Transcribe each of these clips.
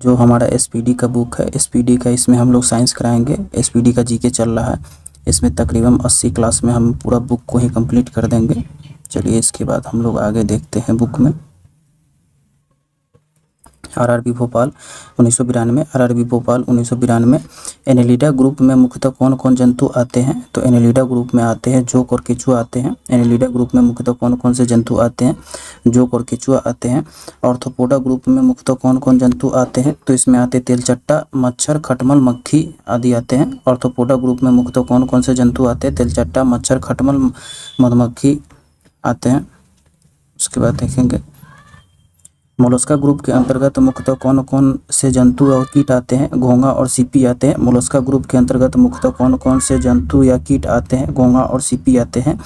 जो हमारा एसपीडी का बुक है, एसपीडी का इसमें हम लोग साइंस कराएंगे। एसपीडी का जीके चल रहा है, इसमें तकरीबन 80 क्लास में हम पूरा बुक को ही कंप्लीट कर देंगे। चलिए इसके बाद हम लोग आगे देखते हैं बुक में। RRB Bhopal 1992, RRB Bhopal 1992। Annelida group में मुख्यतः कौन कौन जंतु आते हैं? तो एनेलिडा ग्रुप में आते हैं जोंक और केचुआ आते हैं। एनेलिडा ग्रुप में मुख्यतः कौन कौन से जंतु आते हैं? जोंक और केचुआ आते हैं। ऑर्थोपोडा ग्रुप में मुख्यतः कौन कौन जंतु आते हैं? तो इसमें आते तेलचट्टा, मच्छर, खटमल, मक्खी आदि आते हैं। ऑर्थोपोडा ग्रुप में मुख्यतः कौन कौन से जंतु आते हैं? तेलचट्टा, मच्छर, खटमल, मधुमक्खी आते हैं। उसके बाद देखेंगे मोलस्का ग्रुप के अंतर्गत मुख्यतः कौन कौन से जंतु और कीट आते हैं? घोंघा और सीपी आते हैं। मोलस्का ग्रुप के अंतर्गत मुख्यतः कौन कौन से जंतु या कीट आते हैं? घोंघा और सीपी आते हैं।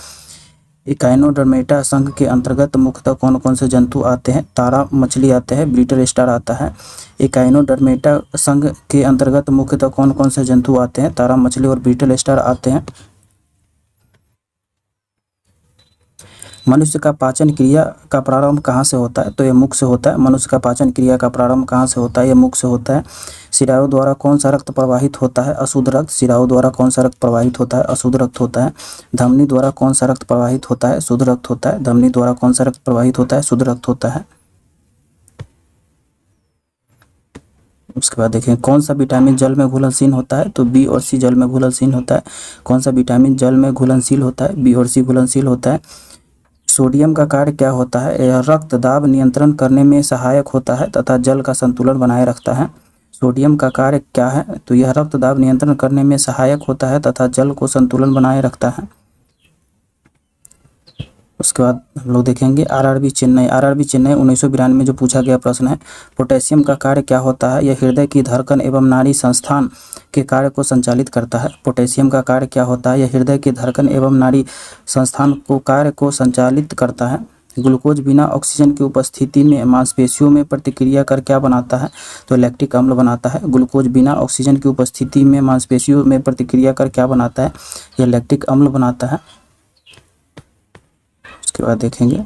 इकाइनोडर्मेटा संघ के अंतर्गत मुख्यतः कौन कौन से जंतु आते हैं? तारा मछली आते हैं, ब्रिटल स्टार आता है। इकाइनोडर्मेटा संघ के अंतर्गत मुख्यतः कौन कौन से जंतु आते हैं? तारा मछली और ब्रिटल स्टार आते हैं। मनुष्य का पाचन क्रिया का प्रारंभ कहाँ से होता है? तो यह मुख से होता है। मनुष्य का पाचन क्रिया का प्रारंभ कहाँ से होता है? यह मुख से होता है। शिराओं द्वारा कौन सा रक्त प्रवाहित होता है? अशुद्ध रक्त। शिराओं द्वारा कौन सा रक्त प्रवाहित होता है? अशुद्ध रक्त होता है। धमनी द्वारा कौन सा रक्त प्रवाहित होता है? शुद्ध रक्त होता है। धमनी द्वारा कौन सा रक्त प्रवाहित होता है? शुद्ध रक्त होता है। उसके बाद देखें कौन सा विटामिन जल में घुलनशील होता है? तो बी और सी जल में घुलनशील होता है। कौन सा विटामिन जल में घुलनशील होता है? बी और सी घुलनशील होता है। सोडियम का कार्य क्या होता है? यह रक्त दाब नियंत्रण करने में सहायक होता है तथा जल का संतुलन बनाए रखता है। सोडियम का कार्य क्या है? तो यह रक्त दाब नियंत्रण करने में सहायक होता है तथा जल को संतुलन बनाए रखता है। उसके बाद हम लोग देखेंगे आरआरबी चेन्नई। आरआरबी चेन्नई 1992 में जो पूछा गया प्रश्न है, पोटेशियम का कार्य क्या होता है? यह हृदय की धड़कन एवं नाड़ी संस्थान के कार्य को संचालित करता है। पोटेशियम का कार्य क्या होता है? यह हृदय की धड़कन एवं नाड़ी संस्थान को कार्य को संचालित करता है। ग्लूकोज बिना ऑक्सीजन की उपस्थिति में मांसपेशियों में प्रतिक्रिया कर क्या बनाता है? तो लैक्टिक अम्ल बनाता है। ग्लूकोज बिना ऑक्सीजन की उपस्थिति में मांसपेशियों में प्रतिक्रिया कर क्या बनाता है? यह लैक्टिक अम्ल बनाता है। उसके बाद देखेंगे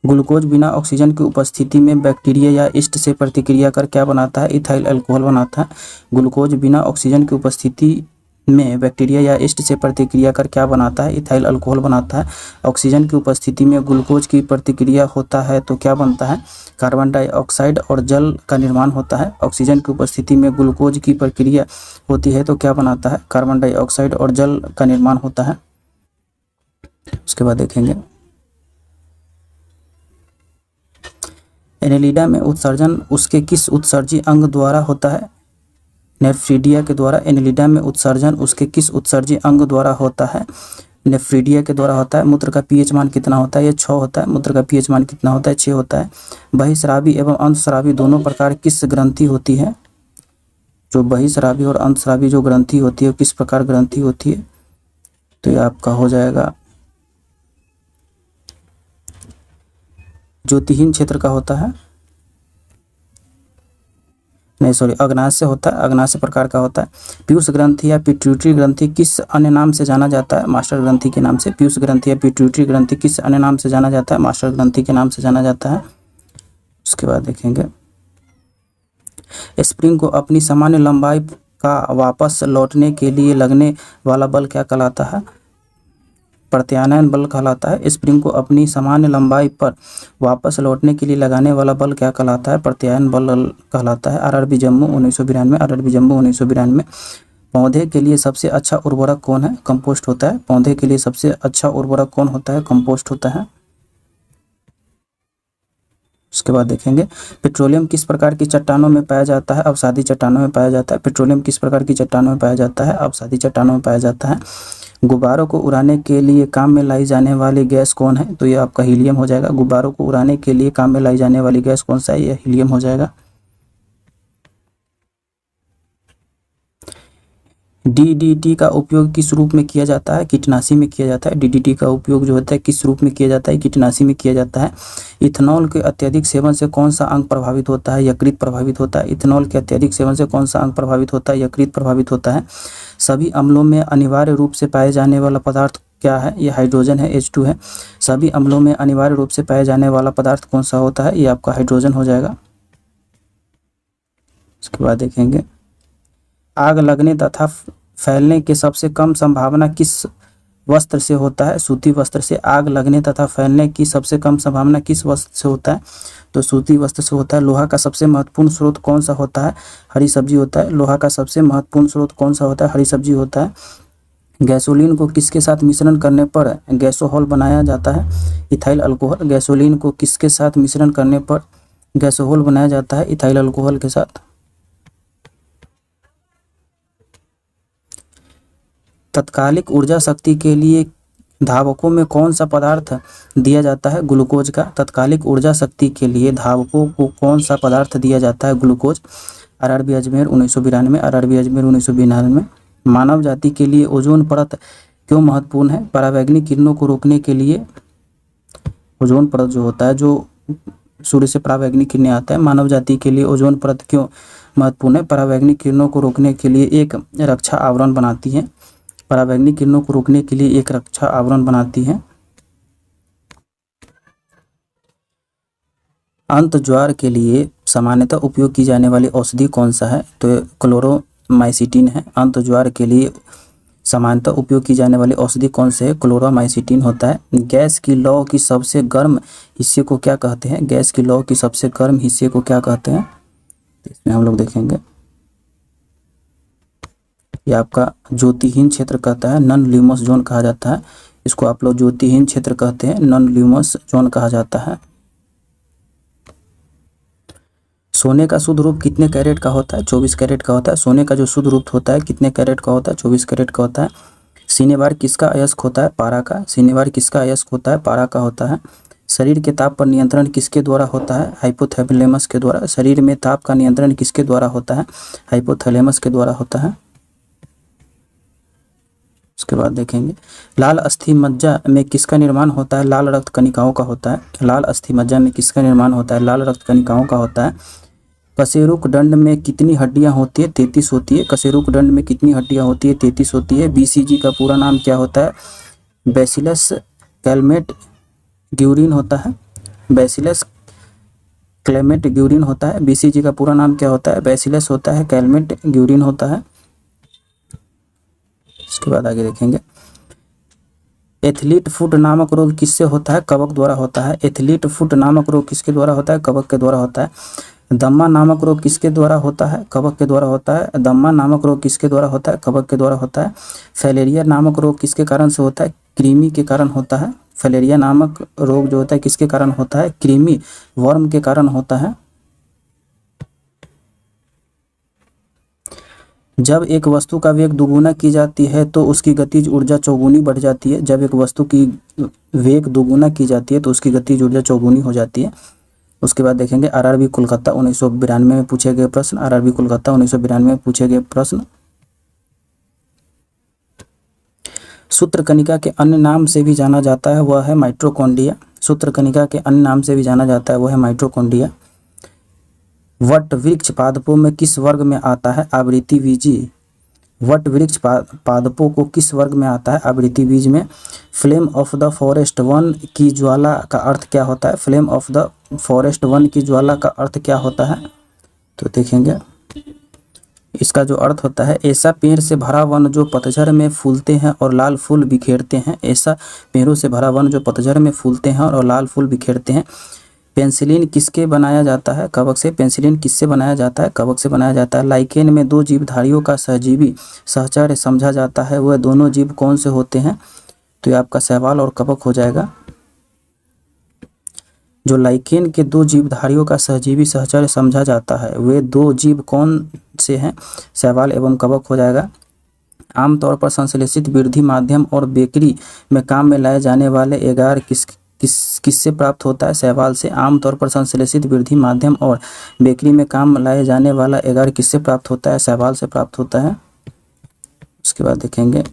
ग्लूकोज बिना ऑक्सीजन की उपस्थिति में बैक्टीरिया या ईस्ट से प्रतिक्रिया कर क्या बनाता है? इथाइल अल्कोहल बनाता है। ग्लूकोज बिना ऑक्सीजन की उपस्थिति में बैक्टीरिया या ईस्ट से प्रतिक्रिया कर क्या बनाता है? इथाइल अल्कोहल बनाता है। ऑक्सीजन की उपस्थिति में ग्लूकोज की प्रतिक्रिया होता है तो क्या बनता है? कार्बन डाइऑक्साइड और जल का निर्माण होता है। ऑक्सीजन की उपस्थिति में ग्लूकोज की प्रक्रिया होती है तो क्या बनाता है? कार्बन डाइऑक्साइड और जल का निर्माण होता है। उसके बाद देखेंगे एनेलिडा में उत्सर्जन उसके किस उत्सर्जी अंग द्वारा होता है? नेफ्रीडिया के द्वारा। एनेलिडा में उत्सर्जन उसके किस उत्सर्जी अंग द्वारा होता है? नेफ्रीडिया के द्वारा होता है। मूत्र का पीएच मान कितना होता है? ये 6 होता है। मूत्र का पीएच मान कितना होता है? 6 होता है। बहिस्रावी एवं अंतस्रावी दोनों प्रकार किस ग्रंथि होती है? जो बहिस्रावी और अंतस्रावी जो ग्रंथि होती है किस प्रकार ग्रंथि होती है? तो ये आपका हो जाएगा ज्योतिहीन क्षेत्र का होता है, नहीं सॉरी अग्नाशय होता है, अग्नाशय प्रकार का होता है। पीयूष ग्रंथि या पिट्यूटरी ग्रंथि किस अन्य नाम से जाना जाता है? मास्टर ग्रंथि के नाम से। पीयूष ग्रंथि या पिट्यूटरी ग्रंथि किस अन्य नाम से जाना जाता है? मास्टर ग्रंथि के नाम से जाना जाता है। उसके बाद देखेंगे स्प्रिंग को अपनी सामान्य लंबाई का वापस लौटने के लिए लगने वाला बल क्या कहलाता है? प्रत्यानयन बल कहलाता है। स्प्रिंग को अपनी सामान्य लंबाई पर वापस लौटने के लिए लगाने वाला बल क्या कहलाता है? प्रत्यानयन बल कहलाता है। आरआरबी जम्मू 1992। आरआरबी जम्मू 1992। पौधे के लिए सबसे अच्छा उर्वरक कौन है? कंपोस्ट होता है। पौधे के लिए सबसे अच्छा उर्वरक कौन होता है? कंपोस्ट होता है। उसके बाद देखेंगे पेट्रोलियम किस प्रकार की चट्टानों में पाया जाता है? अवसादी चट्टानों में पाया जाता है। पेट्रोलियम किस प्रकार की चट्टानों में पाया जाता है? अवसादी चट्टानों में पाया जाता है। गुब्बारों को उड़ाने के लिए काम में लाई जाने वाली गैस कौन है? तो ये आपका हीलियम हो जाएगा। गुब्बारों को उड़ाने के लिए काम में लाई जाने वाली गैस कौन सा है? ये हीलियम हो जाएगा। डीडीटी का उपयोग किस रूप में किया जाता है? कीटनाशी में किया जाता है। डीडीटी का उपयोग जो होता है किस रूप में किया जाता है? कीटनाशी में किया जाता है। इथेनॉल के अत्यधिक सेवन से कौन सा अंग प्रभावित होता है? यकृत प्रभावित होता है। इथेनॉल के अत्यधिक सेवन से कौन सा अंग प्रभावित होता है? यकृत प्रभावित होता है। सभी अम्लों में अनिवार्य रूप से पाए जाने वाला पदार्थ क्या है? ये हाइड्रोजन है, H2 है। सभी अम्लों में अनिवार्य रूप से पाए जाने वाला पदार्थ कौन सा होता है? ये आपका हाइड्रोजन हो जाएगा। उसके बाद देखेंगे आग लगने तथा फैलने की सबसे कम संभावना किस वस्त्र से होता है? सूती वस्त्र से। आग लगने तथा फैलने की सबसे कम संभावना किस वस्त्र से होता है? तो सूती वस्त्र से होता है। लोहा का सबसे महत्वपूर्ण स्रोत कौन सा होता है? हरी सब्जी होता है। लोहा का सबसे महत्वपूर्ण स्रोत कौन सा होता है? हरी सब्जी होता है। गैसोलीन को किसके साथ मिश्रण करने पर गैसोहॉल बनाया जाता है? Ethyl alcohol. गैसोलीन को किसके साथ मिश्रण करने पर गैसोहॉल बनाया जाता है? इथाइल अल्कोहल के साथ। तत्कालिक ऊर्जा शक्ति के लिए धावकों में कौन सा पदार्थ दिया जाता है? ग्लूकोज का। तत्कालिक ऊर्जा शक्ति के लिए धावकों को कौन सा पदार्थ दिया जाता है? Glucose. RRB Ajmer 1992। RRB Ajmer 1992। मानव जाति के लिए ओजोन परत क्यों महत्वपूर्ण है? परावैंगनिक किरणों को रोकने के लिए ओजोन परत जो होता है, जो सूर्य से परावैंगनिक किरणें आता है, मानव जाति के लिए ओजोन परत क्यों महत्वपूर्ण है? परावैंगनिक किरणों को रोकने के लिए एक रक्षा आवरण बनाती है। परावैंगनिक किरणों को रोकने के लिए एक रक्षा आवरण बनाती है। अंत ज्वार के लिए सामान्यतः उपयोग की जाने वाली औषधि कौन सा है? तो क्लोरोमाइसिटिन है। अंत ज्वार के लिए सामान्यतः उपयोग की जाने वाली औषधि कौन से है? क्लोरोमाइसिटिन होता है। गैस की लौ की सबसे गर्म हिस्से को क्या कहते हैं? गैस की लौ की सबसे गर्म हिस्से को क्या कहते हैं? इसमें हम लोग देखेंगे ये आपका ज्योतिहीन क्षेत्र कहता है, नॉन ल्यूमस जोन कहा जाता है। इसको आप लोग ज्योतिहीन क्षेत्र कहते हैं, नॉन ल्यूमस जोन कहा जाता है। सोने का शुद्ध रूप कितने कैरेट का होता है? 24 कैरेट का होता है। सोने का जो शुद्ध रूप होता है कितने कैरेट का होता है? 24 कैरेट का होता है। सिनेबार किसका अयस्क होता है? पारा का। सिनेबार किसका अयस्क होता है? पारा का होता है। शरीर के ताप पर नियंत्रण किसके द्वारा होता है? हाइपोथैलेमस के द्वारा। शरीर में ताप का नियंत्रण किसके द्वारा होता है? हाइपोथैलेमस के द्वारा होता है। उसके बाद देखेंगे लाल अस्थि मज्जा में किसका निर्माण होता है? लाल रक्त कणिकाओं का होता है। लाल अस्थि मज्जा में किसका निर्माण होता है? लाल रक्त कणिकाओं का होता है। कशेरुक दंड में कितनी हड्डियां होती है? 33 होती है। कशेरुक दंड में कितनी हड्डियां होती है? 33 होती है। बीसीजी का पूरा नाम क्या होता है? बैसिलस कैलमेट ग्यूरिन होता है। बैसिलस क्लेमेट ग्यूरिन होता है। बीसीजी का पूरा नाम क्या होता है? बैसिलस होता है, कैलमेट ग्यूरिन होता है। इसके बाद आगे देखेंगे एथलीट फुट नामक रोग किससे होता है? कवक द्वारा होता है। एथलीट फुट नामक रोग किसके द्वारा होता है? कवक के द्वारा होता है। दम्मा नामक रोग किसके द्वारा होता है? कवक के द्वारा होता है। दम्मा नामक रोग किसके द्वारा होता है? कवक के द्वारा होता है। फैलेरिया नामक रोग किसके कारण से होता है? कृमि के कारण होता है। फैलेरिया नामक रोग जो होता है किसके कारण होता है? कृमि वर्म के कारण होता है। जब एक वस्तु का वेग दुगुना की जाती है तो उसकी गतिज ऊर्जा चौगुनी बढ़ जाती है। जब एक वस्तु की वेग दुगुना की जाती है तो उसकी गतिज ऊर्जा चौगुनी हो जाती है। उसके बाद देखेंगे आरआरबी कोलकाता 1992 में पूछे गए प्रश्न। आरआरबी कोलकाता 1992 में पूछे गए प्रश्न। सूत्रकनिका के अन्य नाम से भी जाना जाता है वह है माइटोकॉन्ड्रिया। सूत्रकनिका के अन्य नाम से भी जाना जाता है वह है माइटोकॉन्ड्रिया। वट वृक्ष पादपों में किस वर्ग में आता है? आवृत्ति बीजी। वट वृक्ष पादपों को किस वर्ग में आता है? आवृत्ति बीज में। Flame of the forest one की ज्वाला का अर्थ क्या होता है? Flame of the forest one की ज्वाला का अर्थ क्या होता है? तो देखेंगे इसका जो अर्थ होता है ऐसा पेड़ से भरा वन जो पतझड़ में फूलते हैं और लाल फूल बिखेरते हैं। ऐसा पेड़ों से भरा वन जो पतझड़ में फूलते हैं और लाल फूल बिखेरते हैं। पेंसिलिन किसके बनाया जाता है? कवक से। पेंसिलिन किससे बनाया जाता है? कवक से बनाया जाता है। लाइकेन में दो जीवधारियों का सहजीवी सहचर्य समझा जाता है वह दोनों जीव कौन से होते हैं? तो ये आपका शैवाल और कवक हो जाएगा। जो लाइकेन के दो जीवधारियों का सहजीवी सहचर्य समझा जाता है वे दो जीव कौन से हैं? शैवाल एवं कवक हो जाएगा। आमतौर पर संश्लेषित वृद्धि माध्यम और बेकरी में काम में लाए जाने वाले एगार किससे प्राप्त होता है? शैवाल से। आमतौर पर संश्लेषित वृद्धि माध्यम और बेकरी में काम में लाए जाने वाला एगार किससे प्राप्त होता है? शैवाल से प्राप्त होता है। उसके बाद देखेंगे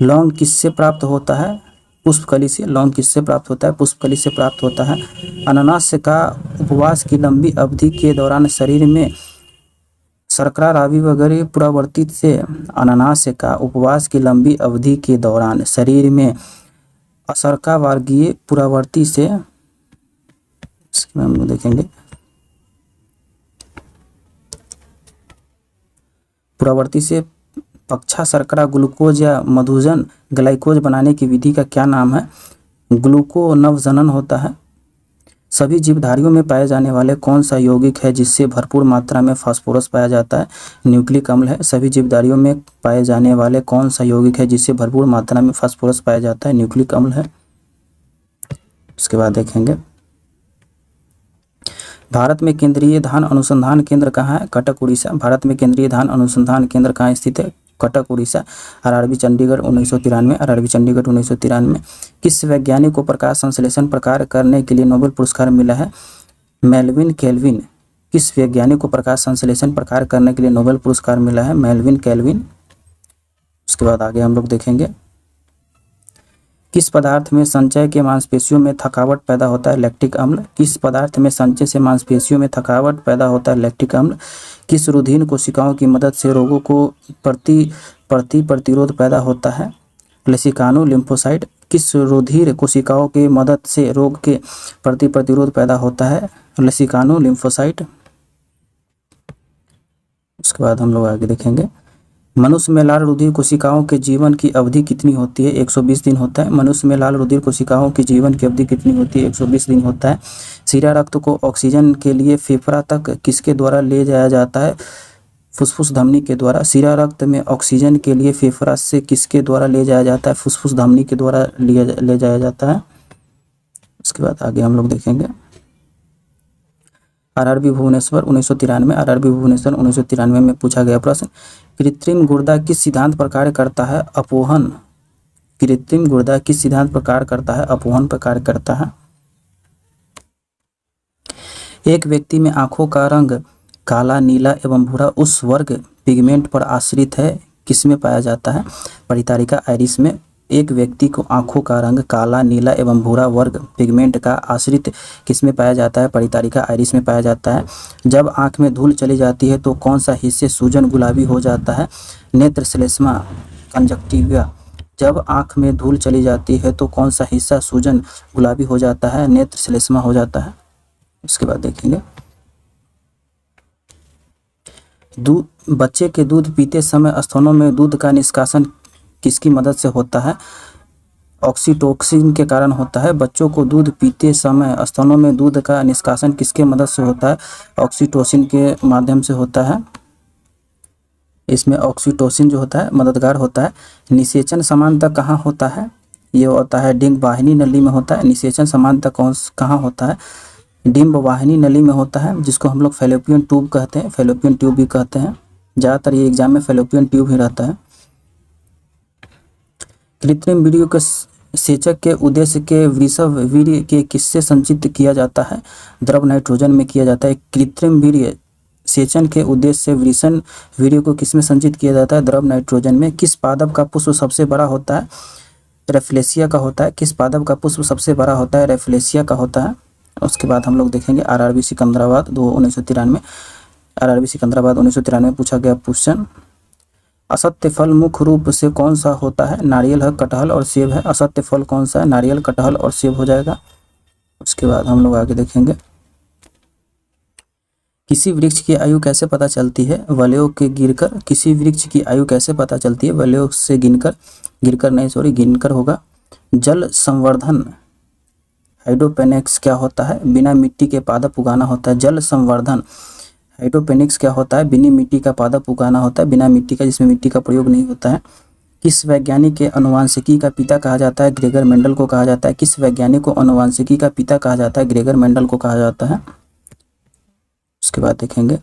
लौंग किससे प्राप्त होता है? पुष्पकली से। लौंग किससे प्राप्त होता है? पुष्पकली से प्राप्त होता है। अनानास का उपवास की लंबी अवधि के दौरान शरीर में शर्करा रावी वगैरह पुरावर्तित से। अनानास का उपवास की लंबी अवधि के दौरान शरीर में अशर्करा वर्गीय पुरावर्ती से हम देखेंगे पुरावर्ती से पक्षा शर्करा ग्लूकोज या मधुजन ग्लाइकोज बनाने की विधि का क्या नाम है? ग्लूकोनवजनन होता है। सभी जीवधारियों में पाए जाने वाले कौन सा यौगिक है जिससे भरपूर मात्रा में फास्फोरस पाया जाता है? न्यूक्लिक अम्ल है। सभी जीवधारियों में पाए जाने वाले कौन सा यौगिक है जिससे भरपूर मात्रा में फास्फोरस पाया जाता है? न्यूक्लिक अम्ल है। उसके बाद देखेंगे भारत में केंद्रीय धान अनुसंधान केंद्र कहाँ है? कटक उड़ीसा। भारत में केंद्रीय धान अनुसंधान केंद्र कहाँ स्थित है? कटक उड़ीसा। आरआरबी चंडीगढ़ 1993। आरआरबी चंडीगढ़ 1993। किस वैज्ञानिक को प्रकाश संश्लेषण पर कार्य करने के लिए नोबेल पुरस्कार मिला है? Melvin kelvin. किस वैज्ञानिक को प्रकाश संश्लेषण पर कार्य करने के लिए नोबेल पुरस्कार मिला है? Melvin kelvin. उसके बाद आगे हम लोग देखेंगे किस पदार्थ में संचय के मांसपेशियों में थकावट पैदा होता है? लैक्टिक अम्ल। किस पदार्थ में संचय से मांसपेशियों में थकावट पैदा होता है? लैक्टिक अम्ल। किस रुधिर कोशिकाओं की मदद से रोगों को प्रतिरोध पैदा होता है? लेसिकानु लिम्फोसाइट। किस रुधिर कोशिकाओं की मदद से रोग के प्रतिरोध पैदा होता है? लेसिकानु लिम्फोसाइट। उसके बाद हम लोग आगे देखेंगे मनुष्य में लाल रुधिर कोशिकाओं के जीवन की अवधि कितनी होती है? 120 दिन होता है। मनुष्य में लाल रुधिर कोशिकाओं की जीवन की अवधि कितनी होती है? 120 दिन होता है। सीरा रक्त को ऑक्सीजन के लिए फेफड़ा तक किसके द्वारा ले जाया जाता है? फुसफुस धमनी के द्वारा। सीरा रक्त में ऑक्सीजन के लिए फेफड़ा से किसके द्वारा ले जाया जाता है? फुसफुस धमनी के द्वारा ले जाया जाता है। उसके बाद आगे हम लोग देखेंगे आरआरबी भुवनेश्वर 1993। आरआरबी भुवनेश्वर 1993 में पूछा गया प्रश्न कृत्रिम गुर्दा किस सिद्धांत पर कार्य करता है? अपोहन। कृत्रिम गुर्दा किस सिद्धांत पर कार्य करता है? अपोहन पर कार्य करता है। एक व्यक्ति में आंखों का रंग काला, नीला एवं भूरा उस वर्ग पिगमेंट पर आश्रित है किसमें पाया जाता है? परितारिका आइरिस में। एक व्यक्ति को आंखों का रंग काला, नीला एवं भूरा वर्ग पिगमेंट का आश्रित किसमें पाया जाता है? परितारिका आइरिस में पाया जाता है। जब आंख में धूल चली जाती है तो कौन सा हिस्से सूजन गुलाबी हो जाता है? नेत्र श्लेष्मा कंजक्टिवा। जब आंख में धूल चली जाती है तो कौन सा हिस्सा सूजन गुलाबी हो जाता है? नेत्र श्लेष्मा हो जाता है। उसके बाद देखेंगे बच्चे के दूध पीते समय स्तनों में दूध का निष्कासन किसकी मदद से होता है? ऑक्सीटोसिन के कारण होता है। बच्चों को दूध पीते समय स्तनों में दूध का निष्कासन किसके मदद से होता है? ऑक्सीटोसिन के माध्यम से होता है। इसमें ऑक्सीटोसिन जो होता है मददगार होता है। निषेचन समानता कहाँ होता है? ये होता है डिंब वाहिनी नली में होता है। निषेचन समानता कहाँ होता है? डिंब वाहिनी नली में होता है, जिसको हम लोग फैलोपियन ट्यूब कहते हैं। फैलोपियन ट्यूब भी कहते हैं। ज़्यादातर ये एग्जाम में फैलोपियन ट्यूब ही रहता है। कृत्रिम वीर्य के सेचक के उद्देश्य के वृषभ वीर्य के किससे संचित किया जाता है? द्रव नाइट्रोजन में किया जाता है। कृत्रिम वीर्य सेचन के उद्देश्य से वृषण वीर्य को किसमें संचित किया जाता है? द्रव नाइट्रोजन में। किस पादप का पुष्प सबसे बड़ा होता है? रेफ्लेशिया का होता है। किस पादप का पुष्प सबसे बड़ा होता है? रेफ्लेशिया का होता है। उसके बाद हम लोग देखेंगे आरआरबी सिकंदराबाद 1993। आरआरबी सिकंदराबाद 1993 पूछा गया क्वेश्चन असत्य फल मुख्य रूप से कौन सा होता है? नारियल है, कटहल और सेब है। असत्य फल कौन सा है? नारियल, कटहल और सेब हो जाएगा। उसके बाद हम लोग आगे देखेंगे किसी वृक्ष की आयु कैसे पता चलती है? वलयों के गिरकर। किसी वृक्ष की आयु कैसे पता चलती है? वलयों से गिनकर होगा। जल संवर्धन हाइड्रोपोनिक्स क्या होता है? बिना मिट्टी के पादप उगाना होता है। जल संवर्धन हाइड्रोपोनिक्स क्या होता है? बिना मिट्टी का पादप उगाना होता है। बिना मिट्टी का, जिसमें मिट्टी का प्रयोग नहीं होता है। किस वैज्ञानिक के अनुवांशिकी का पिता कहा जाता है? ग्रेगर मेंडल को कहा जाता है। किस वैज्ञानिक को अनुवांशिकी का पिता कहा जाता है? ग्रेगर मेंडल को कहा जाता है। उसके बाद देखेंगे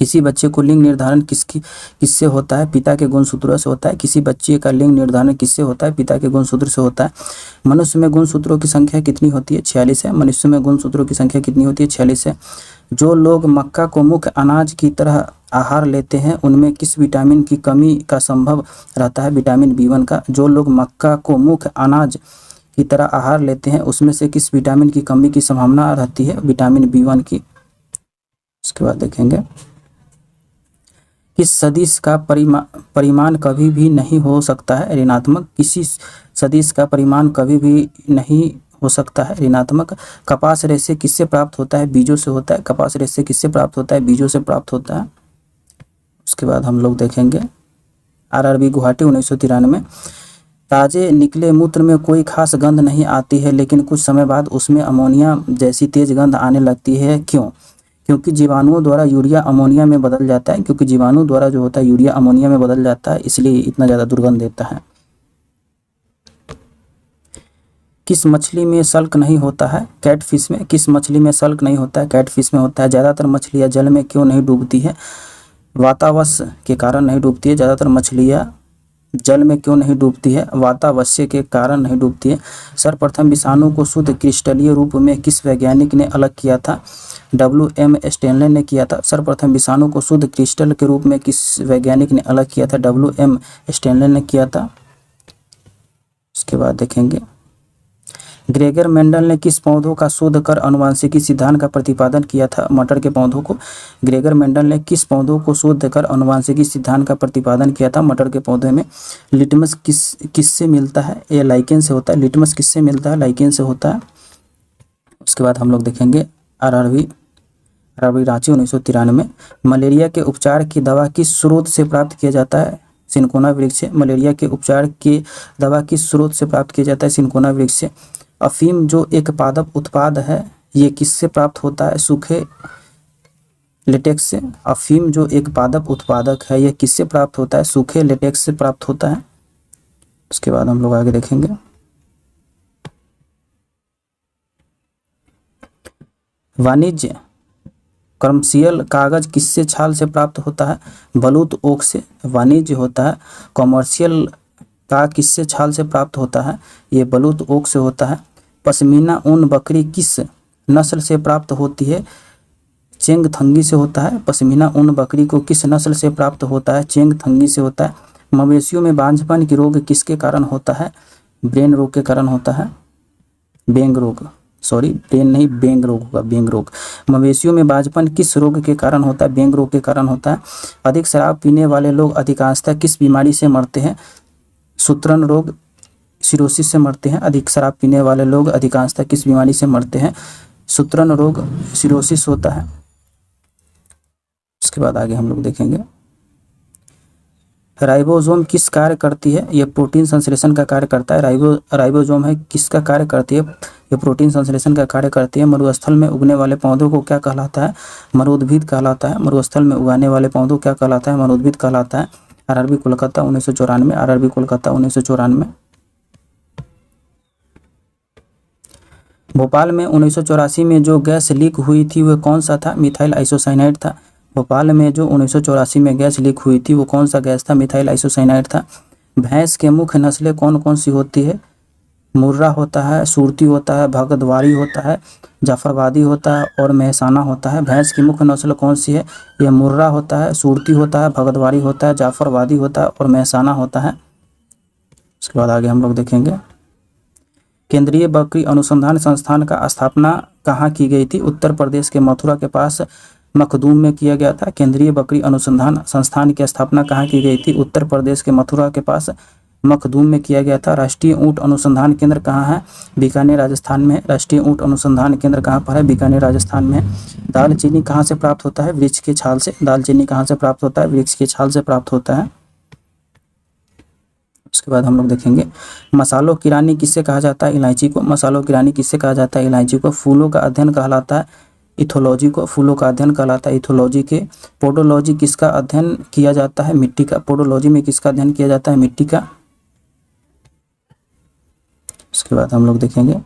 किसी बच्चे को लिंग निर्धारण किससे होता है? पिता के गुणसूत्रों से होता है। किसी बच्चे का लिंग निर्धारण किससे होता है? पिता के गुणसूत्र से होता है। मनुष्य में गुणसूत्रों की संख्या कितनी होती है? 46 है। मनुष्य में गुणसूत्रों की संख्या कितनी होती है? 46 है। जो लोग मक्का को मुख्य अनाज की तरह आहार लेते हैं उनमें किस विटामिन की कमी का संभव रहता है? विटामिन B1 का। जो लोग मक्का को मुख्य अनाज की तरह आहार लेते हैं उसमें से किस विटामिन की कमी की संभावना रहती है? विटामिन B1 की। उसके बाद देखेंगे किस सदिश का परिमाण कभी भी नहीं हो सकता है? ऋणात्मक। किसी सदिश का परिमाण कभी भी नहीं हो सकता है? ऋणात्मक। कपास रेशे किससे प्राप्त होता है? बीजों से होता है। कपास रेशे किससे प्राप्त होता है? बीजों से प्राप्त होता है। उसके बाद हम लोग देखेंगे आरआरबी गुवाहाटी 1993। ताजे निकले मूत्र में कोई खास गंध नहीं आती है, लेकिन कुछ समय बाद उसमें अमोनिया जैसी तेज गंध आने लगती है, क्यों? क्योंकि जीवाणुओं द्वारा यूरिया अमोनिया में बदल जाता है। क्योंकि जीवाणु द्वारा जो होता है यूरिया अमोनिया में बदल जाता है, इसलिए इतना ज़्यादा दुर्गंध देता है। किस मछली में सल्क नहीं होता है? कैटफिश में। किस मछली में सल्क नहीं होता है? कैटफिश में होता है। ज़्यादातर मछलियाँ जल में क्यों नहीं डूबती है? वातावस्य के कारण नहीं डूबती है। ज़्यादातर मछलियाँ जल में क्यों नहीं डूबती है? वातावस्य के कारण नहीं डूबती है। सर्वप्रथम विषाणु को शुद्ध क्रिस्टलीय रूप में किस वैज्ञानिक ने अलग किया था? WM स्टैनले ने किया था। सर्वप्रथम विषाणु को शुद्ध क्रिस्टल के रूप में किस वैज्ञानिक ने अलग किया था? WM स्टैनले ने किया था। उसके बाद देखेंगे ग्रेगर मेंडल ने किस पौधों का शोध कर अनुवांशिकी सिद्धांत का प्रतिपादन किया था? मटर के पौधों को। ग्रेगर मेंडल ने किस पौधों को शोध कर अनुवांशिकी सिद्धांत का प्रतिपादन किया था? मटर के पौधे में। लिटमस किससे मिलता है? ये लाइकेन से होता है। लिटमस किससे मिलता है? लाइकेन से होता है। उसके बाद हम लोग देखेंगे आरआरबी रांची 1993। मलेरिया के उपचार की दवा किस स्रोत से प्राप्त किया जाता है? सिनकोना वृक्ष से। मलेरिया के उपचार की दवा किस स्रोत से प्राप्त किया जाता है? सिनकोना वृक्ष से। अफीम जो एक पादप उत्पाद है, ये किससे प्राप्त होता है? सूखे लेटेक्स से। अफीम जो एक पादप उत्पादक है, यह किससे प्राप्त होता है? सूखे लेटेक्स से प्राप्त होता है। उसके बाद हम लोग आगे देखेंगे वाणिज्य कमर्शियल कागज किससे छाल से प्राप्त होता है? बलूत ओक से। वाणिज्य होता है कमर्शियल का किससे छाल से प्राप्त होता है? ये बलूत ओक से होता है। पश्मीना ऊन बकरी किस नस्ल से प्राप्त होती है? चेंगथंगी से होता है। पश्मीना ऊन बकरी को किस नस्ल से प्राप्त होता है? चेंगथंगी से होता है। मवेशियों में बांझपन की रोग किसके कारण होता है? ब्रेन रोग के कारण होता है। बेंग रोग, सॉरी ब्रेन नहीं, बेंग रोग होगा, बेंग रोग। मवेशियों में बांझपन किस रोग के कारण होता है? बेंग रोग के कारण होता है। अधिक शराब पीने वाले लोग अधिकांशतः किस बीमारी से मरते हैं? सूत्रण रोग, सिरोसिस से मरते हैं। अधिक शराब पीने वाले लोग अधिकांशतः किस बीमारी से मरते हैं? सूत्रण रोग, सिरोसिस होता है। उसके बाद आगे हम लोग देखेंगे राइबोसोम किस कार्य करती है? यह प्रोटीन संश्लेषण का कार्य करता है। राइबोसोम है किसका कार्य करती है? यह प्रोटीन संश्लेषण का कार्य करती है। मरुस्थल में उगने वाले पौधों को क्या कहलाता है? मरुद्भिद कहलाता है। मरुस्थल में उगाने वाले पौधों क्या कहलाता है? मरुद्भिद कहलाता है। आरआरबी कोलकाता 1994। आरआरबी कोलकाता 1994। भोपाल में 1984 में जो गैस लीक हुई थी वह कौन सा था? मिथाइल आइसोसाइनाइड था। भोपाल में जो 1984 में गैस लीक हुई थी वो कौन सा गैस था? मिथाइल आइसोसाइनाइड था। भैंस के मुख्य नस्लें कौन कौन सी होती है? मुर्रा होता है, सूरती होता है, भगतवाड़ी होता है, जाफरवादी होता है और महसाना होता है। भैंस की मुख्य नस्ल कौन सी है? यह मुर्रा होता है, सूरती होता है, भगतवाड़ी होता है, जाफरवादी होता है और महसाना होता है। उसके बाद आगे हम लोग देखेंगे केंद्रीय बकरी अनुसंधान संस्थान का स्थापना कहाँ की गई थी? उत्तर प्रदेश के मथुरा के पास मखदूम में किया गया था। केंद्रीय बकरी अनुसंधान संस्थान की स्थापना कहाँ की गई थी? उत्तर प्रदेश के मथुरा के पास मखदूम में किया गया था। राष्ट्रीय ऊँट अनुसंधान केंद्र कहाँ है? बीकानेर राजस्थान में। राष्ट्रीय ऊँट अनुसंधान केंद्र कहाँ पर है? बीकानेर राजस्थान में। दालचीनी कहाँ से प्राप्त होता है? वृक्ष के छाल से। दालचीनी कहाँ से प्राप्त होता है? वृक्ष के छाल से प्राप्त होता है। उसके बाद हम लोग देखेंगे मसालों की रानी किससे कहा जाता है? इलायची को। मसालों की रानी किससे कहा जाता है? इलायची को। फूलों का अध्ययन कहलाता है इथोलॉजी को। फूलों का अध्ययन कहलाता है इथोलॉजी के। पोडोलॉजी किसका अध्ययन किया जाता है? मिट्टी का। पोडोलॉजी में किसका अध्ययन किया जाता है? मिट्टी का। उसके बाद हम लोग देखेंगे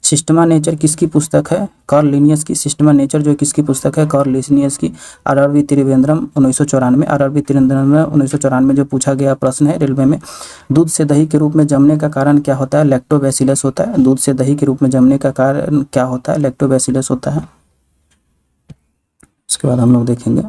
सिस्टमा नेचर किसकी पुस्तक है? कार्ल लिनियस की। सिस्टमा नेचर जो किसकी पुस्तक है? कार्ल लिनियस की। आरआरबी त्रिवेंद्रम 1994। आरआरबी त्रिवेंद्रम में 1994 जो पूछा गया प्रश्न है रेलवे में। दूध से दही के रूप में जमने का कारण क्या होता है? लैक्टोबैसिलस होता है। दूध से दही के रूप में जमने का कारण क्या होता है? लैक्टोबैसिलस होता है। उसके बाद हम लोग देखेंगे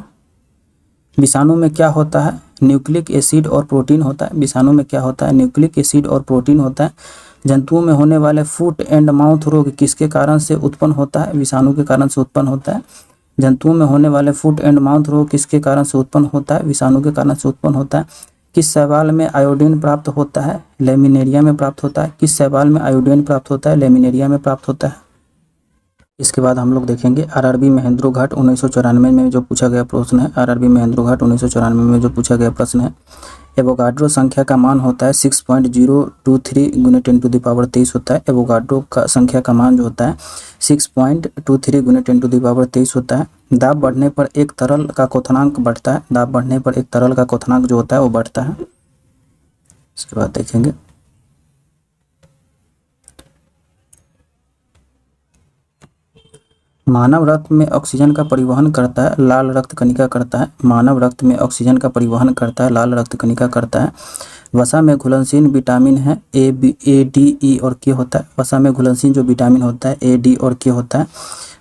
विषाणु में क्या होता है? न्यूक्लिक एसिड और प्रोटीन होता है। विषाणु में क्या होता है? न्यूक्लिक एसिड और प्रोटीन होता है। जंतुओं में होने वाले फुट एंड माउथ रोग किसके कारण से उत्पन्न होता है? विषाणु के कारण से उत्पन्न होता है। जंतुओं में होने वाले फुट एंड माउथ रोग किसके कारण से उत्पन्न होता है? विषाणु के कारण से उत्पन्न होता है। किस शैवाल में आयोडीन प्राप्त होता है? लेमिनेरिया में प्राप्त होता है। किस शैवाल में आयोडीन प्राप्त होता है? लेमिनेरिया में प्राप्त होता है। इसके बाद हम लोग देखेंगे आरआरबी महेंद्रो घाट 1994 में जो पूछा गया प्रश्न है। आरआरबी महेंद्रो घाट 1994 में जो पूछा गया प्रश्न है। एवोगाड्रो संख्या का मान होता है 6.023 गुने 10⁻23 होता है। एवोगाड्रो का संख्या का मान जो होता है 6.23 गुने 10⁻23 होता है। दाब बढ़ने पर एक तरल का क्वथनांक बढ़ता है। दाब बढ़ने पर एक तरल का क्वथनांक जो होता है वो बढ़ता है। इसके बाद देखेंगे मानव रक्त में ऑक्सीजन का परिवहन करता है, लाल रक्त कणिका करता है। मानव रक्त में ऑक्सीजन का परिवहन करता है, लाल रक्त कणिका करता है। वसा में घुलनशील विटामिन है ए, डी, ई और के होता है। वसा में घुलनशील जो विटामिन होता है ए, डी और के होता है।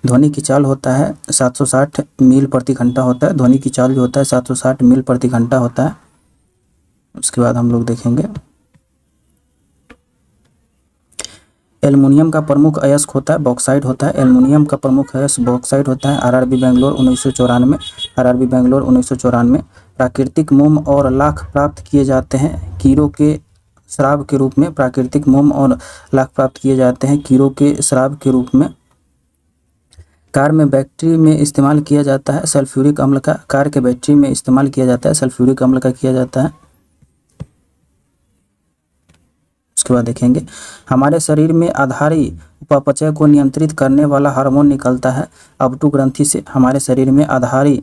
ध्वनि की चाल होता है 760 मील प्रति घंटा होता है। ध्वनि की चाल जो होता है 760 मील प्रति घंटा होता है। उसके बाद हम लोग देखेंगे एल्युमिनियम का प्रमुख अयस्क होता है बॉक्साइट होता है। एल्युमिनियम का प्रमुख अयस्क बॉक्साइट होता है। आरआरबी बेंगलोर 1994। आरआरबी बेंगलोर 1994। प्राकृतिक मोम और लाख प्राप्त किए जाते हैं कीड़ों के शराब के रूप में। प्राकृतिक मोम और लाख प्राप्त किए जाते हैं कीड़ों के शराब के रूप में। कार में बैटरी में इस्तेमाल किया जाता है सल्फ्यूरिक अम्ल का। कार के बैटरी में इस्तेमाल किया जाता है सल्फ्यूरिक अम्ल का किया जाता है। उसके बाद देखेंगे हमारे शरीर में आधारी उपापचय को नियंत्रित करने वाला हार्मोन निकलता है अबटू ग्रंथि से। हमारे शरीर में आधारी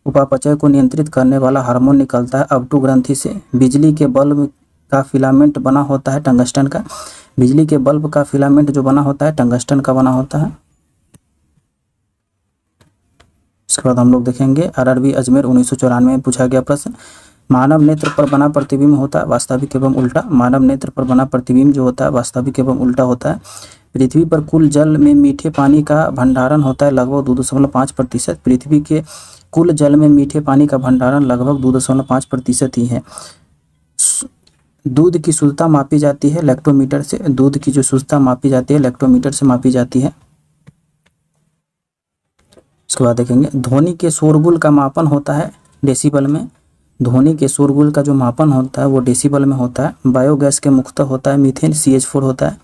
उपापचय को नियंत्रित करने वाला हार्मोन निकलता है अबटू ग्रंथि से। बिजली के बल्ब का फिलामेंट बना होता है टंगस्टन का। बिजली के बल्ब का फिलामेंट जो बना होता है टंगस्टन का बना होता है। उसके बाद हम लोग देखेंगे आरआरबी अजमेर 1994 में पूछा गया प्रश्न। मानव नेत्र पर बना प्रतिबिंब होता है वास्तविक एवं उल्टा। मानव नेत्र पर बना प्रतिबिंब जो होता है वास्तविक एवं उल्टा होता है। पृथ्वी पर कुल जल में मीठे पानी का भंडारण होता है लगभग 2.5%। पृथ्वी के कुल जल में मीठे पानी का भंडारण लगभग 2.5% ही है। दूध की शुद्धता मापी जाती है लैक्टोमीटर से। दूध की जो शुद्धता मापी जाती है लैक्टोमीटर से मापी जाती है। उसके बाद देखेंगे ध्वनि के शोरगुल का मापन होता है डेसिबल में। ध्वनि के शोरगुल का जो मापन होता है वो डेसिबल में होता है। बायोगैस के मुख्यतः होता है मीथेन CH4 होता है।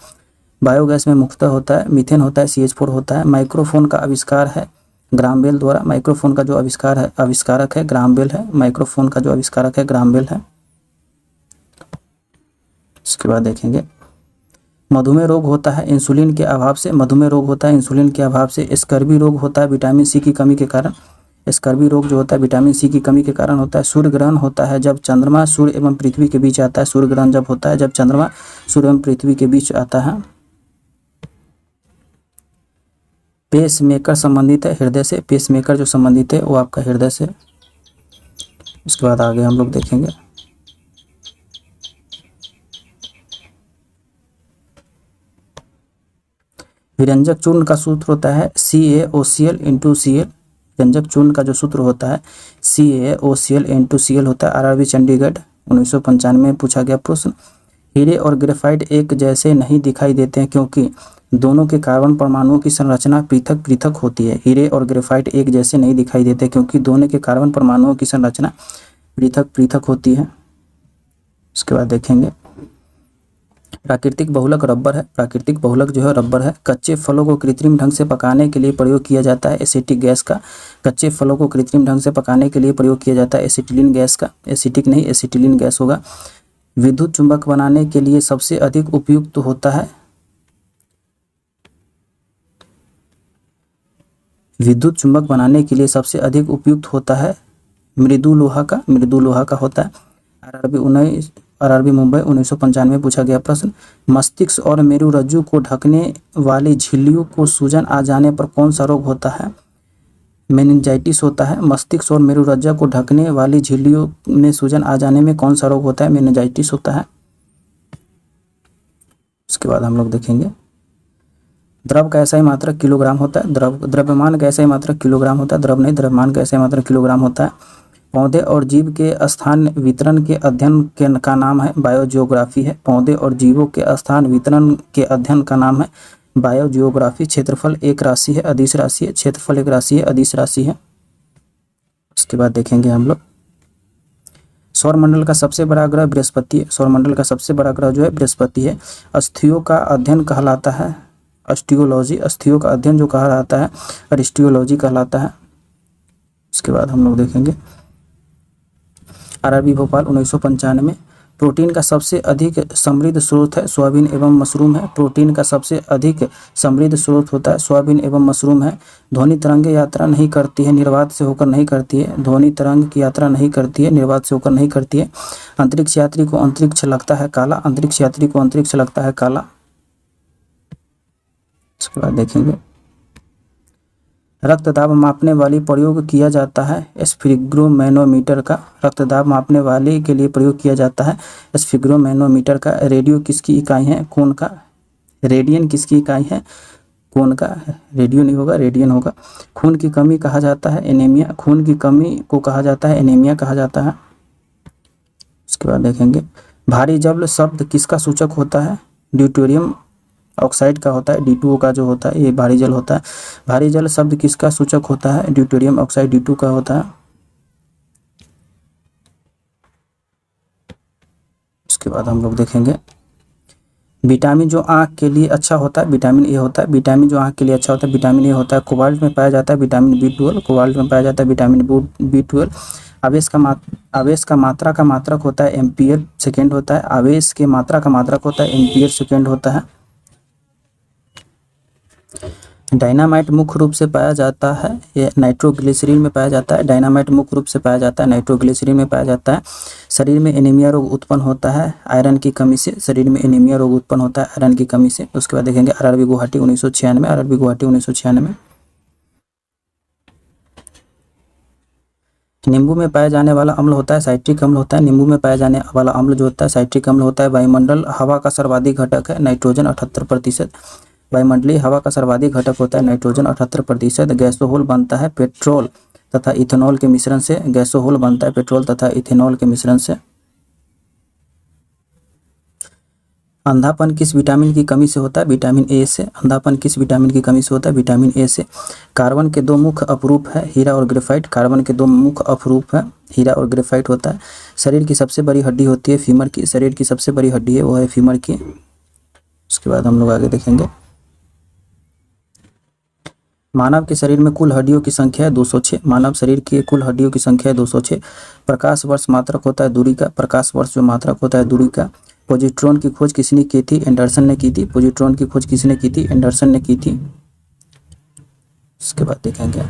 बायोगैस में मुख्यतः होता है मीथेन होता है CH4 होता है। माइक्रोफोन का आविष्कार है ग्राहम बेल द्वारा। माइक्रोफोन का जो आविष्कारक है ग्राहम बेल है। माइक्रोफोन का जो आविष्कारक है ग्राहम बेल है। उसके बाद देखेंगे मधुमेह रोग होता है इंसुलिन के अभाव से। मधुमेह रोग होता है इंसुलिन के अभाव से। स्कर्वी रोग होता है विटामिन सी की कमी के कारण। स्कर्वी रोग जो होता है विटामिन सी की कमी के कारण होता है। सूर्य ग्रहण होता है जब चंद्रमा सूर्य एवं पृथ्वी के बीच आता है। सूर्य ग्रहण जब होता है जब चंद्रमा सूर्य एवं पृथ्वी के बीच आता है। पेस मेकर संबंधित है हृदय से। पेस मेकर जो संबंधित है वो आपका हृदय से। उसके बाद आगे हम लोग देखेंगे विरंजक चूर्ण का सूत्र होता है CaOCl × Cl। विरंजक चूर्ण का जो सूत्र होता है CaOCl × Cl होता है। आरआरबी चंडीगढ़ 1995 में पूछा गया प्रश्न। हीरे और ग्रेफाइट एक जैसे नहीं दिखाई देते हैं क्योंकि दोनों के कार्बन परमाणुओं की संरचना पृथक पृथक होती है। हीरे और ग्रेफाइट एक जैसे नहीं दिखाई देते क्योंकि दोनों के कार्बन परमाणुओं की संरचना पृथक पृथक होती है। उसके बाद देखेंगे प्राकृतिक बहुलक रबर है। प्राकृतिक बहुलक जो है रबर है। कच्चे फलों को कृत्रिम ढंग से पकाने के लिए प्रयोग किया जाता है एसिटिक गैस का। कच्चे फलों को कृत्रिम ढंग से पकाने के लिए प्रयोग किया जाता है एसिटिलीन गैस का। एसिटिक नहीं एसिटिलीन गैस होगा। विद्युत चुंबक बनाने के लिए सबसे अधिक उपयुक्त होता है विद्युत चुंबक बनाने के लिए सबसे अधिक उपयुक्त होता है मृदु लोहा का। मृदु लोहा का होता है। आरआरबी मुंबई 1995 में पूछा गया प्रश्न। मस्तिष्क और मेरुरज्जु को ढकने वाली झिल्लियों को सूजन आ जाने पर कौन सा रोग होता है? मेनिंजाइटिस होता है। मस्तिष्क और मेरुरज्जु को ढकने वाली झिल्लियों में सूजन आ जाने में कौन सा रोग होता है? मेनिंजाइटिस होता है। उसके बाद हम लोग देखेंगे द्रव का SI मात्रक किलोग्राम होता है। द्रव्यमान का SI मात्रक किलोग्राम होता है। द्रव नहीं द्रव्यमान का SI मात्रक किलोग्राम होता है। पौधे और जीव के स्थान वितरण के अध्ययन का नाम है बायोजियोग्राफी है। पौधे और जीवों के स्थान वितरण के अध्ययन का नाम है बायोजियोग्राफी। क्षेत्रफल एक राशि है अदिश राशि है। क्षेत्रफल एक राशि है अदिश राशि है। उसके बाद देखेंगे हम लोग सौरमंडल का सबसे बड़ा ग्रह बृहस्पति है। सौरमंडल का सबसे बड़ा ग्रह जो है बृहस्पति है। अस्थियों का अध्ययन कहलाता है अस्टियोलॉजी, अस्थियों का अध्ययन जो कहा जाता है अरिस्टियोलॉजी कहलाता है। उसके बाद हम लोग देखेंगे आरआरबी भोपाल 1995, प्रोटीन का सबसे अधिक समृद्ध स्रोत है सोयाबीन एवं मशरूम है। प्रोटीन का सबसे अधिक समृद्ध स्रोत होता है सोयाबीन एवं मशरूम है। ध्वनि तरंग यात्रा नहीं करती है, निर्वात से होकर नहीं करती है। ध्वनि तरंग की यात्रा नहीं करती है, निर्वात से होकर नहीं करती है। अंतरिक्ष यात्री को अंतरिक्ष लगता है काला, अंतरिक्ष यात्री को अंतरिक्ष लगता है काला। उसके बाद देखेंगे रक्तदाब मापने वाली प्रयोग किया जाता है स्फिग्रोमैनोमीटर का। रक्तदाब मापने वाले के लिए प्रयोग किया जाता है स्फिग्रोमैनोमीटर का। रेडियो किसकी इकाई है? कोण का। रेडियन किसकी इकाई है? कोण का। रेडियो नहीं होगा, रेडियन होगा। खून की कमी कहा जाता है एनीमिया। खून की कमी को कहा जाता है एनीमिया कहा जाता है। उसके बाद देखेंगे भारी जल शब्द किसका सूचक होता है? ड्यूटेरियम ऑक्साइड का होता है। D2O का जो होता है ये भारी जल होता है। भारी जल शब्द किसका सूचक होता है? ड्यूटेरियम ऑक्साइड D2 का होता है। उसके बाद हम लोग देखेंगे विटामिन जो आँख के लिए अच्छा होता है विटामिन ए होता है। विटामिन जो आँख के लिए अच्छा होता है विटामिन ए होता है। कोबाल्ट में पाया जाता है विटामिन B12। कोबाल्ट में पाया जाता है विटामिन B12। आवेश का मात्रा का मात्रक होता है एम्पियर सेकेंड होता है। आवेश के मात्रा का मात्रक होता है एम्पियर सेकेंड होता है। डायनामाइट मुख्य रूप से पाया जाता है ये नाइट्रोग्लिसरीन में पाया जाता है। डायनामाइट मुख्य रूप से पाया जाता है नाइट्रोग्लिसरीन में पाया जाता है। शरीर में एनीमिया रोग उत्पन्न होता है आयरन की कमी से। शरीर में एनीमिया रोग उत्पन्न होता है आयरन की कमी से। उसके बाद देखेंगे आरआरबी गुवाहाटी 1996। आरआरबी गुवाहाटी 1996 नींबू में पाया जाने वाला अम्ल होता है साइट्रिक अम्ल होता है। नींबू में पाया जाने वाला अम्ल जो होता है साइट्रिक अम्ल होता है। वायुमंडल हवा का सर्वाधिक घटक है नाइट्रोजन 78%। वायुमंडलीय हवा का सर्वाधिक घटक होता है नाइट्रोजन 78%। गैसोहोल बनता है पेट्रोल तथा इथेनॉल के मिश्रण से। गैसोहोल बनता है पेट्रोल तथा इथेनॉल के मिश्रण से। अंधापन किस विटामिन की कमी से होता है? विटामिन ए से। अंधापन किस विटामिन की कमी से होता है? विटामिन ए से। कार्बन के दो मुख्य अपरूप है हीरा और ग्रेफाइट। कार्बन के दो मुख्य अपरूप है हीरा और ग्रेफाइट होता है। शरीर की सबसे बड़ी हड्डी होती है फीमर की। शरीर की सबसे बड़ी हड्डी है वो है फीमर की। उसके बाद हम लोग आगे देखेंगे मानव के शरीर में कुल हड्डियों की संख्या है 206। मानव शरीर की कुल हड्डियों की संख्या है 206। प्रकाश वर्ष मात्रक होता है दूरी का। प्रकाश वर्ष जो मात्रक होता है दूरी का। पॉजिट्रॉन की खोज किसने की थी? एंडरसन ने की थी। पॉजिट्रॉन की खोज किसने की थी? एंडरसन ने की थी। उसके बाद देखेंगे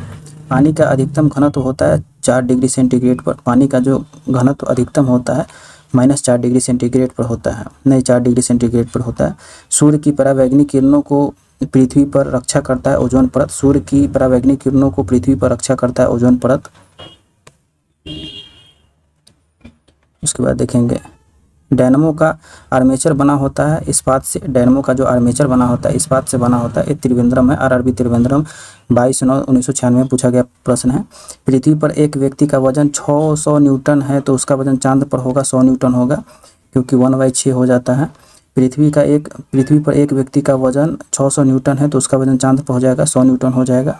पानी का अधिकतम घनत्व होता है 4 डिग्री सेंटीग्रेड पर। पानी का जो घनत्व अधिकतम होता है -4 डिग्री सेंटीग्रेड पर होता है, नहीं 4 डिग्री सेंटीग्रेड पर होता है। सूर्य की परावैंगनिक किरणों को पृथ्वी पर रक्षा करता है ओजोन परत। सूर्य की परावैंगनिक किरणों को पृथ्वी पर रक्षा करता है ओजोन परत। उसके बाद देखेंगे डायनमो का आर्मेचर बना होता है इस्पात से। डायनमो का जो आर्मेचर बना होता है इस्पात से बना होता है। ये त्रिवेंद्रम है आरआरबी त्रिवेंद्रम 22/9/1996 में पूछा गया प्रश्न है। पृथ्वी पर एक व्यक्ति का वजन 600 न्यूटन है तो उसका वजन चांद पर होगा 100 न्यूटन होगा क्योंकि 1/6 हो जाता है। पृथ्वी पर एक व्यक्ति का वजन 600 न्यूटन है तो उसका वजन चांद पर हो जाएगा 100 न्यूटन हो जाएगा।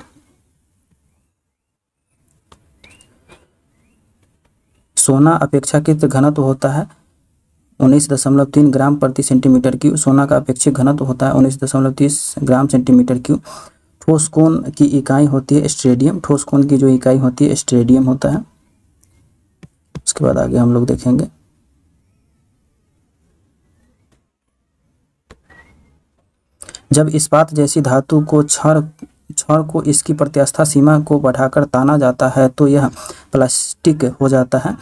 सोना अपेक्षाकृत घनत्व होता है 19.3 ग्राम प्रति सेंटीमीटर क्यूब। सोना का अपेक्षित घनत्व होता है 19.30 ग्राम सेंटीमीटर क्यूब। ठोस कोण की इकाई होती है स्टेडियम। ठोस कोण की जो इकाई होती है स्टेडियम होता है। उसके बाद आगे हम लोग देखेंगे जब इस्पात जैसी धातु को छड़ को इसकी प्रत्यास्थ सीमा को बढ़ाकर ताना जाता है तो यह प्लास्टिक हो जाता है।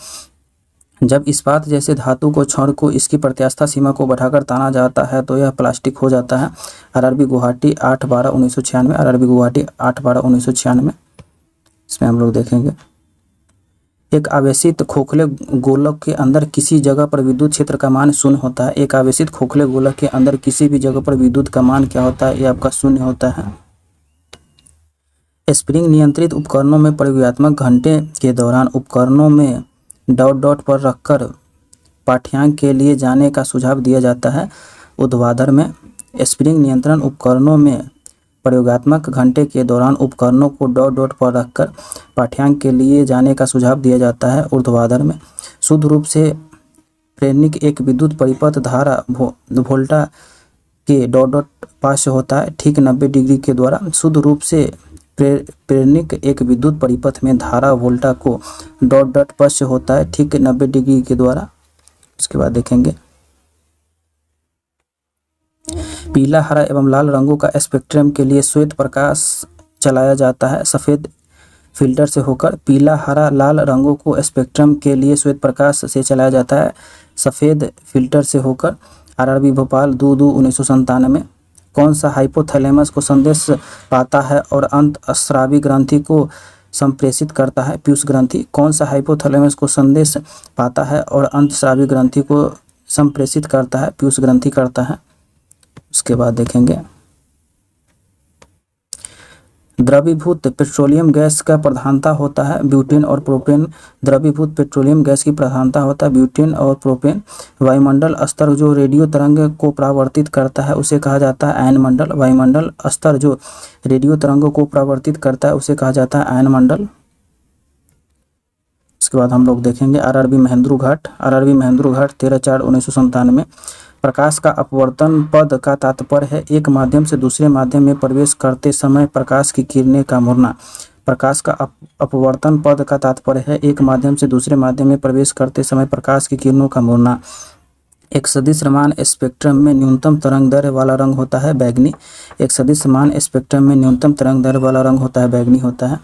जब इस्पात जैसे धातु को छड़ को इसकी प्रत्यास्थ सीमा को बढ़ाकर ताना जाता है तो यह प्लास्टिक हो जाता है। आरआरबी गुवाहाटी 8/12/1996। आरआरबी गुवाहाटी 8/12/1996 इसमें हम लोग देखेंगे एक आवेशित खोखले गोलक के अंदर किसी जगह पर विद्युत क्षेत्र का मान 0 होता है। एक आवेशित खोखले गोलक के अंदर किसी भी जगह पर विद्युत का मान क्या होता है? ये आपका 0 होता है। स्प्रिंग नियंत्रित उपकरणों में प्रयोगात्मक घंटे के दौरान उपकरणों में डॉट पर रखकर पाठ्यांक के लिए जाने का सुझाव दिया जाता है। ऊर्ध्वाधर में स्प्रिंग नियंत्रण उपकरणों में प्रयोगात्मक घंटे के दौरान उपकरणों को डॉट पर रखकर पाठ्यांक के लिए जाने का सुझाव दिया जाता है। ऊर्ध्वाधर में शुद्ध रूप से प्रेरणिक एक विद्युत परिपथ धारा वोल्टा के डॉट डॉट पास होता है ठीक 90 डिग्री के द्वारा। शुद्ध रूप से प्रेरणिक एक विद्युत परिपथ में धारा वोल्टा को डॉट डॉट पास होता है ठीक 90 डिग्री के द्वारा। उसके बाद देखेंगे पीला, हरा एवं लाल रंगों का स्पेक्ट्रम के लिए श्वेत प्रकाश चलाया जाता है सफ़ेद फिल्टर से होकर। पीला, हरा, लाल रंगों को स्पेक्ट्रम के लिए श्वेत प्रकाश से चलाया जाता है सफ़ेद फिल्टर से होकर। आरआरबी भोपाल 2/2/1997। कौन सा हाइपोथैलेमस को संदेश पाता है और अंतःस्रावी ग्रंथि को संप्रेषित करता है? पीयूष ग्रंथि। कौन सा हाइपोथैलेमस को संदेश पाता है और अंतःस्रावी ग्रंथि को संप्रेषित करता है? पीयूष ग्रंथि करता है। उसके बाद देखेंगे द्रवीभूत पेट्रोलियम गैस का प्रधानता होता है ब्यूटेन और प्रोपेन। द्रवीभूत पेट्रोलियम गैस की प्रधानता होता है ब्यूटेन और प्रोपेन। वायुमंडल स्तर जो रेडियो तरंग को परावर्तित करता है उसे कहा जाता है आयनमंडल। वायुमंडल स्तर जो रेडियो तरंगों को परावर्तित करता है उसे कहा जाता है आयनमंडल। उसके बाद हम लोग देखेंगे आरआरबी महेंद्रू घाट। आरआरबी महेंद्रू घाट 13/4/1997। प्रकाश का अपवर्तन पद का तात्पर्य है एक माध्यम से दूसरे माध्यम में प्रवेश करते समय प्रकाश की किरणें का मुड़ना। प्रकाश का अपवर्तन पद का तात्पर्य है एक माध्यम से दूसरे माध्यम में प्रवेश करते समय प्रकाश की किरणों का मुड़ना। एक सदिशमान स्पेक्ट्रम में न्यूनतम तरंग दैर्घ्य वाला रंग होता है बैंगनी। एक सदिशमान स्पेक्ट्रम में न्यूनतम तरंग दैर्घ्य वाला रंग होता है बैंगनी होता है।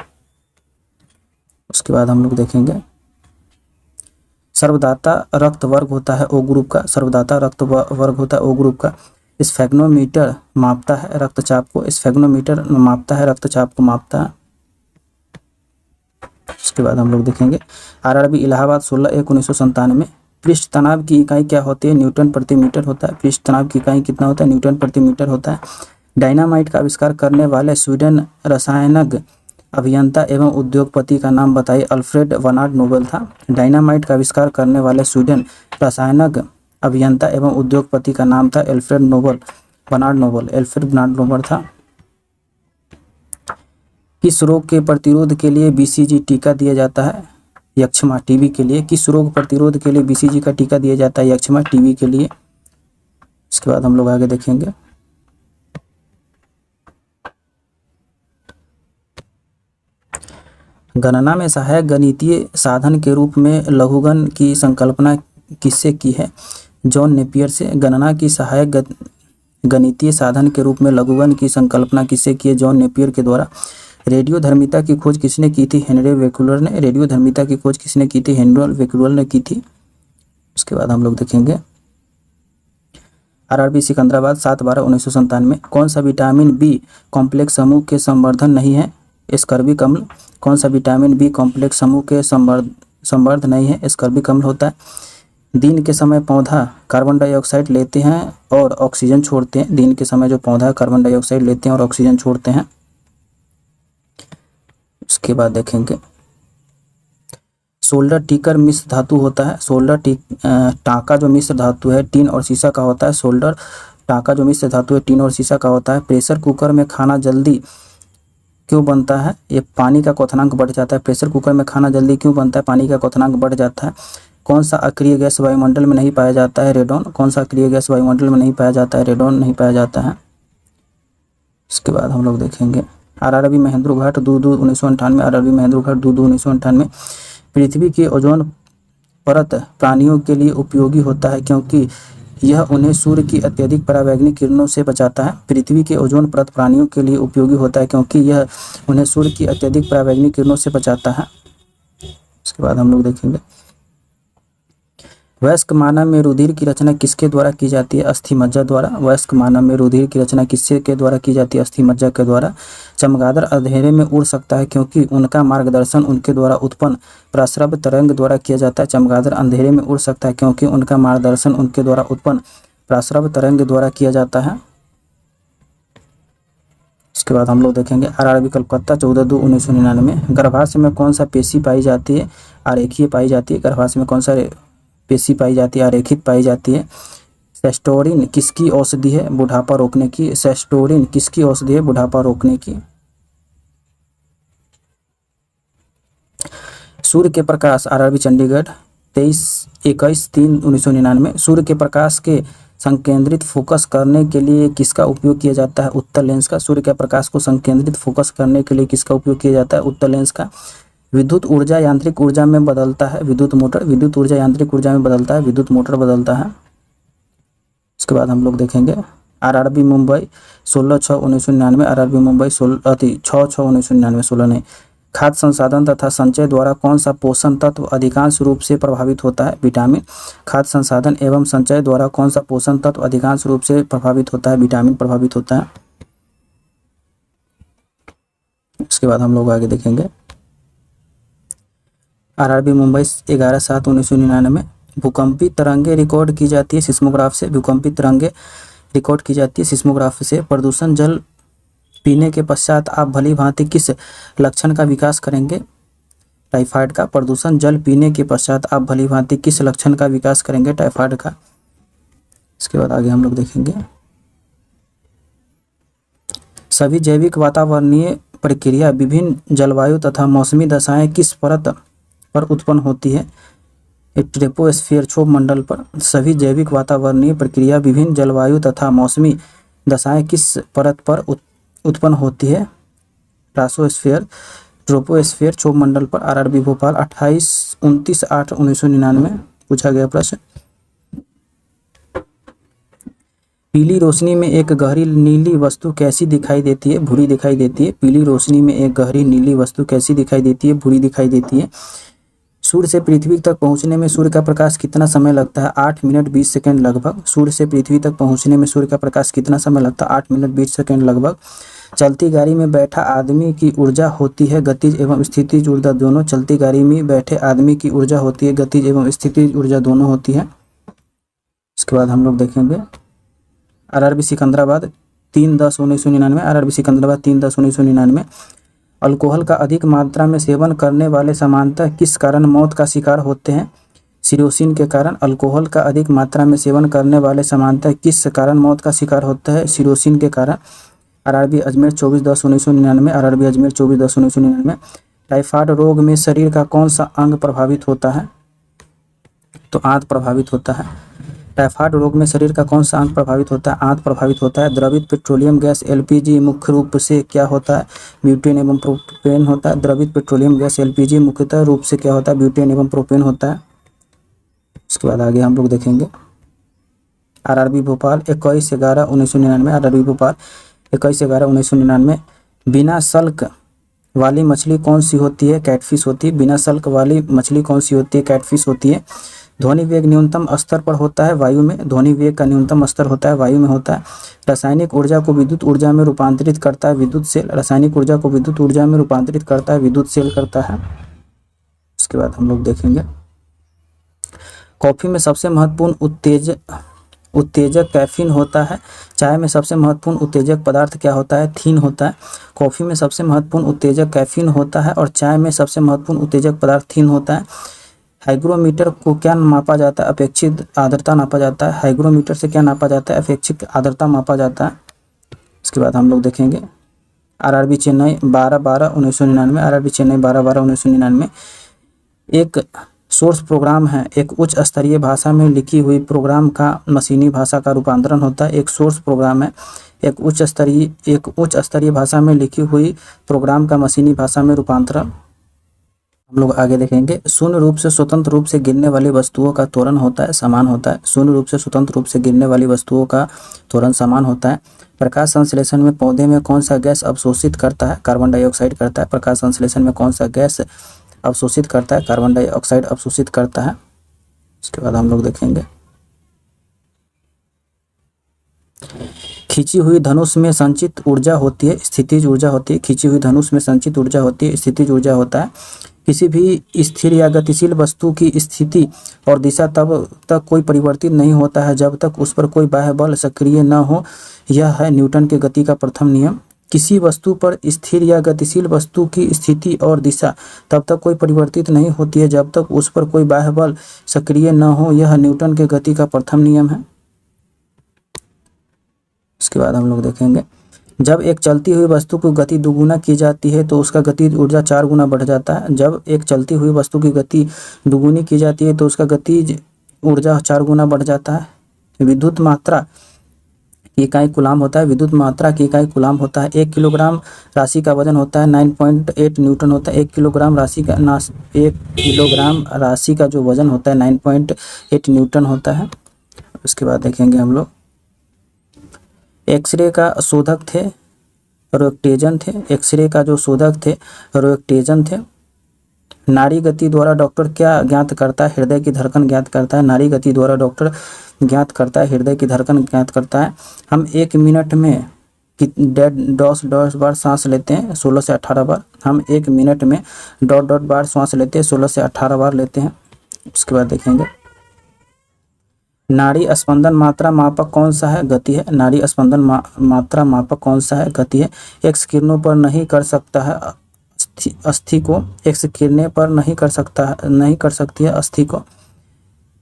उसके बाद हम लोग देखेंगे सर्वदाता रक्त वर्ग होता है ओ ग्रुप का। सर्वदाता रक्त वर्ग होता है ओ ग्रुप का। स्फेग्नोमीटर मापता है रक्तचाप को। स्फेग्नोमीटर मापता है रक्तचाप को मापता है। उसके बाद हम लोग देखेंगे आरआरबी इलाहाबाद 16/1/1997। पृष्ठ तनाव की इकाई क्या होती है? न्यूटन प्रति मीटर होता है। पृष्ठ तनाव की इकाई कितना होता है? न्यूटन प्रति मीटर होता है। डायनामाइट का आविष्कार करने वाले स्वीडन रसायनज्ञ अभियंता एवं उद्योगपति का नाम बताइए। अल्फ्रेड बर्नार्ड नोबेल था। डायनामाइट का आविष्कार करने वाले स्वीडन रसायनज्ञ अभियंता एवं उद्योगपति का नाम था अल्फ्रेड बर्नार्ड नोबेल था। किस रोग के प्रतिरोध के लिए बीसीजी टीका दिया जाता है? यक्ष्मा टीबी के लिए। किस रोग प्रतिरोध के लिए बीसीजी का टीका दिया जाता है? यक्ष्मा टीबी के लिए। उसके बाद हम लोग आगे देखेंगे गणना में सहायक गणितीय साधन के रूप में लघुगण की संकल्पना किससे की है? जॉन नेपियर से। गणना की सहायक गणितीय साधन के रूप में लघुगण की संकल्पना किससे की है? जॉन नेपियर के द्वारा। रेडियोधर्मिता की खोज किसने की थी? हेनरी बेक्यूलर ने। रेडियोधर्मिता की खोज किसने की थी? हेनरी बेक्यूलर ने की थी। उसके बाद हम लोग देखेंगे आरआरबी सिकंदराबाद 7/12/1997। कौन सा विटामिन बी कॉम्प्लेक्स समूह के संवर्धन नहीं है? स्कर्बिक अम्ल। कौन सा विटामिन बी कॉम्प्लेक्स समूह के संवर्ध नहीं है? स्कर्बिक अम्ल होता है। दिन के समय पौधा कार्बन डाइऑक्साइड लेते हैं और ऑक्सीजन छोड़ते हैं। दिन के समय जो पौधा कार्बन डाइऑक्साइड लेते हैं और ऑक्सीजन छोड़ते हैं। उसके बाद देखेंगे सोल्डर टिकर मिश्र धातु होता है। सोल्डर टांका जो मिश्र धातु है टीन और सीसा का होता है। सोल्डर टांका जो मिश्र धातु है टीन और सीसा का होता है। प्रेशर कुकर में खाना जल्दी क्यों बनता है? ये पानी का क्वथनांक बढ़ जाता है। प्रेशर कुकर में खाना जल्दी क्यों बनता है? पानी का क्वथनांक बढ़ जाता है। कौन सा अक्रिय गैस वायुमंडल में नहीं पाया जाता है? रेडॉन। कौन सा अक्रिय गैस वायुमंडल में नहीं पाया जाता है? रेडॉन नहीं पाया जाता है। इसके बाद हम लोग देखेंगे आरआरबी महेंद्रू घाट 2/2/1998। आरआरबी महेंद्रू घाट 2/2/1998। पृथ्वी की ओजोन परत प्राणियों के लिए उपयोगी होता है क्योंकि यह उन्हें सूर्य की अत्यधिक परावैंगनिक किरणों से बचाता है। पृथ्वी के ओजोन परत प्राणियों के लिए उपयोगी होता है क्योंकि यह उन्हें सूर्य की अत्यधिक परावैंगनिक किरणों से बचाता है। उसके बाद हम लोग देखेंगे वयस्क मानव में रुधिर की रचना किसके द्वारा की जाती है? अस्थिमज्जा द्वारा। वयस्क मानव में रुधिर की रचना किसके के द्वारा की जाती है? अस्थिमज्जा के द्वारा। चमगादड़ अंधेरे में उड़ सकता है क्योंकि उनका मार्गदर्शन उनके द्वारा उत्पन्न प्रस्रव तरंग द्वारा किया जाता है। चमगादड़ अंधेरे में उड़ सकता है क्योंकि उनका मार्गदर्शन उनके द्वारा उत्पन्न प्रस्रव तरंग द्वारा किया जाता है। इसके बाद हम लोग देखेंगे आरआरबी कलकत्ता 14/2/1999। गर्भाशय में कौन सा पेशी पाई जाती है? आरेखीय पाई जाती है। गर्भाशय में कौन सा पेशी पाई जाती है? आरेखित पाई जाती है। सेस्टोरिन किसकी औषधि है? बुढ़ापा रोकने की। सेस्टोरिन किसकी औषधि है? बुढ़ापा रोकने की। सूर्य के प्रकाश आरआरबी चंडीगढ़ 21/3/1999। सूर्य के प्रकाश के संकेंद्रित फोकस करने के लिए किसका उपयोग किया जाता है? उत्तल लेंस का। सूर्य के प्रकाश को संकेंद्रित फोकस करने के लिए किसका उपयोग किया जाता है? उत्तल लेंस का। विद्युत ऊर्जा यांत्रिक ऊर्जा में बदलता है, विद्युत मोटर। विद्युत ऊर्जा यांत्रिक ऊर्जा में बदलता है, विद्युत मोटर बदलता है। इसके बाद हम लोग देखेंगे आरआरबी मुंबई 16/6/1999, आरआरबी मुंबई 6/6/1999, 16 नहीं। खाद्य संसाधन तथा संचय द्वारा कौन सा पोषण तत्व अधिकांश रूप से प्रभावित होता है? विटामिन। खाद्य संसाधन एवं संचय द्वारा कौन सा पोषण तत्व अधिकांश रूप से प्रभावित होता है? विटामिन प्रभावित होता है। इसके बाद हम लोग आगे देखेंगे आरआरबी मुंबई 11/7/1999, भूकंपी तरंगे रिकॉर्ड की जाती है सिस्मोग्राफ से। भूकंपी तरंगे रिकॉर्ड की जाती है सिस्मोग्राफ से। प्रदूषण जल पीने के पश्चात आप भली भांति किस लक्षण का विकास करेंगे? टाइफाइड का। प्रदूषण जल पीने के पश्चात आप भली भांति किस लक्षण का विकास करेंगे? टाइफाइड का। इसके बाद आगे हम लोग देखेंगे सभी जैविक वातावरणीय प्रक्रिया विभिन्न जलवायु तथा मौसमी दशाएं किस परत पर उत्पन्न होती है? ट्रोपोस्फियर, क्षोभ मंडल पर। सभी जैविक वातावरणीय प्रक्रिया विभिन्न जलवायु तथा मौसमी दशाएं किस परत पर उत्पन्न होती है? ट्रासोस्फियर, ट्रोपोस्फियर, क्षोभ मंडल पर। आरआरबी भोपाल 29/8/1999 पूछा गया प्रश्न। पीली रोशनी में एक गहरी नीली वस्तु कैसी दिखाई देती है? भूरी दिखाई देती है। पीली रोशनी में एक गहरी नीली वस्तु कैसी दिखाई देती है? भूरी दिखाई देती है। सूर्य से पृथ्वी तक पहुंचने में सूर्य का प्रकाश कितना समय लगता है? 8 मिनट 20 सेकंड लगभग। सूर्य से पृथ्वी तक पहुंचने में सूर्य का प्रकाश कितना समय लगता है? 8 मिनट 20 सेकंड लगभग। चलती गाड़ी में बैठा आदमी की ऊर्जा होती है गतिज एवं स्थितिज ऊर्जा दोनों। चलती गाड़ी में बैठे आदमी की ऊर्जा होती है गतिज एवं स्थितिज ऊर्जा दोनों होती है। इसके बाद हम लोग देखेंगे RRB Secunderabad 3/10/1999, RRB Secunderabad 3/10/1999, alcohol का अधिक मात्रा में सेवन करने वाले सामान्यतः किस कारण मौत का शिकार होते हैं? सिरोसिन के कारण। अल्कोहल का अधिक मात्रा में सेवन करने वाले सामान्यतः किस कारण मौत का शिकार होता है? सिरोसिन के कारण। RRB Ajmer 24/10/1999, RRB Ajmer 24/10/1999, typhoid रोग में शरीर का कौन सा अंग प्रभावित होता है? तो आंत प्रभावित होता है। टाइफाइड रोग में शरीर का कौन सा अंग प्रभावित होता है? आंत प्रभावित होता है। द्रवित पेट्रोलियम गैस एलपीजी मुख्य रूप से क्या होता है? ब्यूटेन एवं प्रोपेन होता है। द्रवित पेट्रोलियम गैस एलपीजी मुख्यतः रूप से क्या होता है? ब्यूटेन एवं प्रोपेन होता है। इसके बाद आगे हम लोग देखेंगे आरआरबी भोपाल 21/11/1999, आरआरबी भोपाल 21/11/1999, बिना सल्क वाली मछली कौन सी होती है? कैटफिश होती है। बिना सल्क वाली मछली कौन सी होती है? कैटफिश होती है। ध्वनि वेग न्यूनतम स्तर पर होता है वायु में। ध्वनि वेग का न्यूनतम स्तर होता है वायु में होता है। रासायनिक ऊर्जा को विद्युत ऊर्जा में रूपांतरित करता है विद्युत सेल। रासायनिक ऊर्जा को विद्युत ऊर्जा में रूपांतरित करता है विद्युत सेल करता है। उसके बाद हम लोग देखेंगे कॉफी में सबसे महत्वपूर्ण उत्तेजक कैफीन होता है। चाय में सबसे महत्वपूर्ण उत्तेजक पदार्थ क्या होता है? थीन होता है। कॉफी में सबसे महत्वपूर्ण उत्तेजक कैफीन होता है और चाय में सबसे महत्वपूर्ण उत्तेजक पदार्थ थीन होता है। हाइग्रोमीटर को क्या मापा जाता है? अपेक्षित आर्द्रता नापा जाता है। हाइग्रोमीटर से क्या नापा जाता है? अपेक्षित आर्द्रता मापा जाता है। इसके बाद हम लोग देखेंगे आरआरबी चेन्नई 12/12/1999, आरआरबी चेन्नई 12/12/1999, एक सोर्स प्रोग्राम है एक उच्च स्तरीय भाषा में लिखी हुई प्रोग्राम का मशीनी भाषा का रूपांतरण होता है। एक सोर्स प्रोग्राम है एक उच्च स्तरीय भाषा में लिखी हुई प्रोग्राम का मशीनी भाषा में रूपांतरण। हम लोग आगे देखेंगे शून्य रूप से स्वतंत्र रूप से गिरने वाली वस्तुओं का त्वरण होता है समान होता है। शून्य रूप से स्वतंत्र रूप से गिरने वाली वस्तुओं का त्वरण समान होता है। प्रकाश संश्लेषण में पौधे में कौन सा गैस अवशोषित करता है? कार्बन डाइऑक्साइड करता है। प्रकाश संश्लेषण में कौन सा गैस अवशोषित करता है? कार्बन डाइऑक्साइड अवशोषित करता है। इसके बाद हम लोग देखेंगे खींची हुई धनुष में संचित ऊर्जा होती है स्थितिज ऊर्जा होती है। खींची हुई धनुष में संचित ऊर्जा होती है स्थितिज ऊर्जा होता है। किसी भी स्थिर या गतिशील वस्तु की स्थिति और दिशा तब तक कोई परिवर्तित नहीं होता है जब तक उस पर कोई बाह्य बल सक्रिय न हो। यह है न्यूटन के गति का प्रथम नियम। किसी वस्तु पर स्थिर या गतिशील वस्तु की स्थिति और दिशा तब तक कोई परिवर्तित नहीं होती है जब तक उस पर कोई बाह्य बल सक्रिय न हो। यह न्यूटन के गति का प्रथम नियम है। इसके बाद हम लोग देखेंगे जब एक चलती हुई वस्तु को गति दुगुना की जाती है तो उसका गतिज ऊर्जा 4 गुना बढ़ जाता है। जब एक चलती हुई वस्तु की गति दुगुनी की जाती है तो उसका गतिज ऊर्जा 4 गुना बढ़ जाता है। विद्युत मात्रा की इकाई कूलाम होता है। विद्युत मात्रा की इकाई कूलाम होता है। 1 किलोग्राम राशि का वजन होता है 9.8 न्यूटन होता है। 1 किलोग्राम राशि का जो वजन होता है 9.8 न्यूटन होता है। उसके बाद देखेंगे हम लोग एक्सरे का शोधक थे रोएक्टेजन थे। एक्सरे का जो शोधक थे रोएक्टेजन थे। नाड़ी गति द्वारा डॉक्टर क्या ज्ञात करता है? हृदय की धड़कन ज्ञात करता है। नाड़ी गति द्वारा डॉक्टर ज्ञात करता है हृदय की धड़कन ज्ञात करता है। हम 1 मिनट में 10 बार सांस लेते हैं 16 से 18 बार। हम 1 मिनट में बार सांस लेते हैं 16 से 18 बार लेते हैं। उसके बाद देखेंगे नाड़ी स्पंदन मात्रा मापक कौन सा है? गति है। नाड़ी स्पंदन मात्रा मापक कौन सा है? गति है। एक्स किरणों पर नहीं कर सकता है अस्थि को। एक्स किरणें पर नहीं कर सकती है अस्थि को।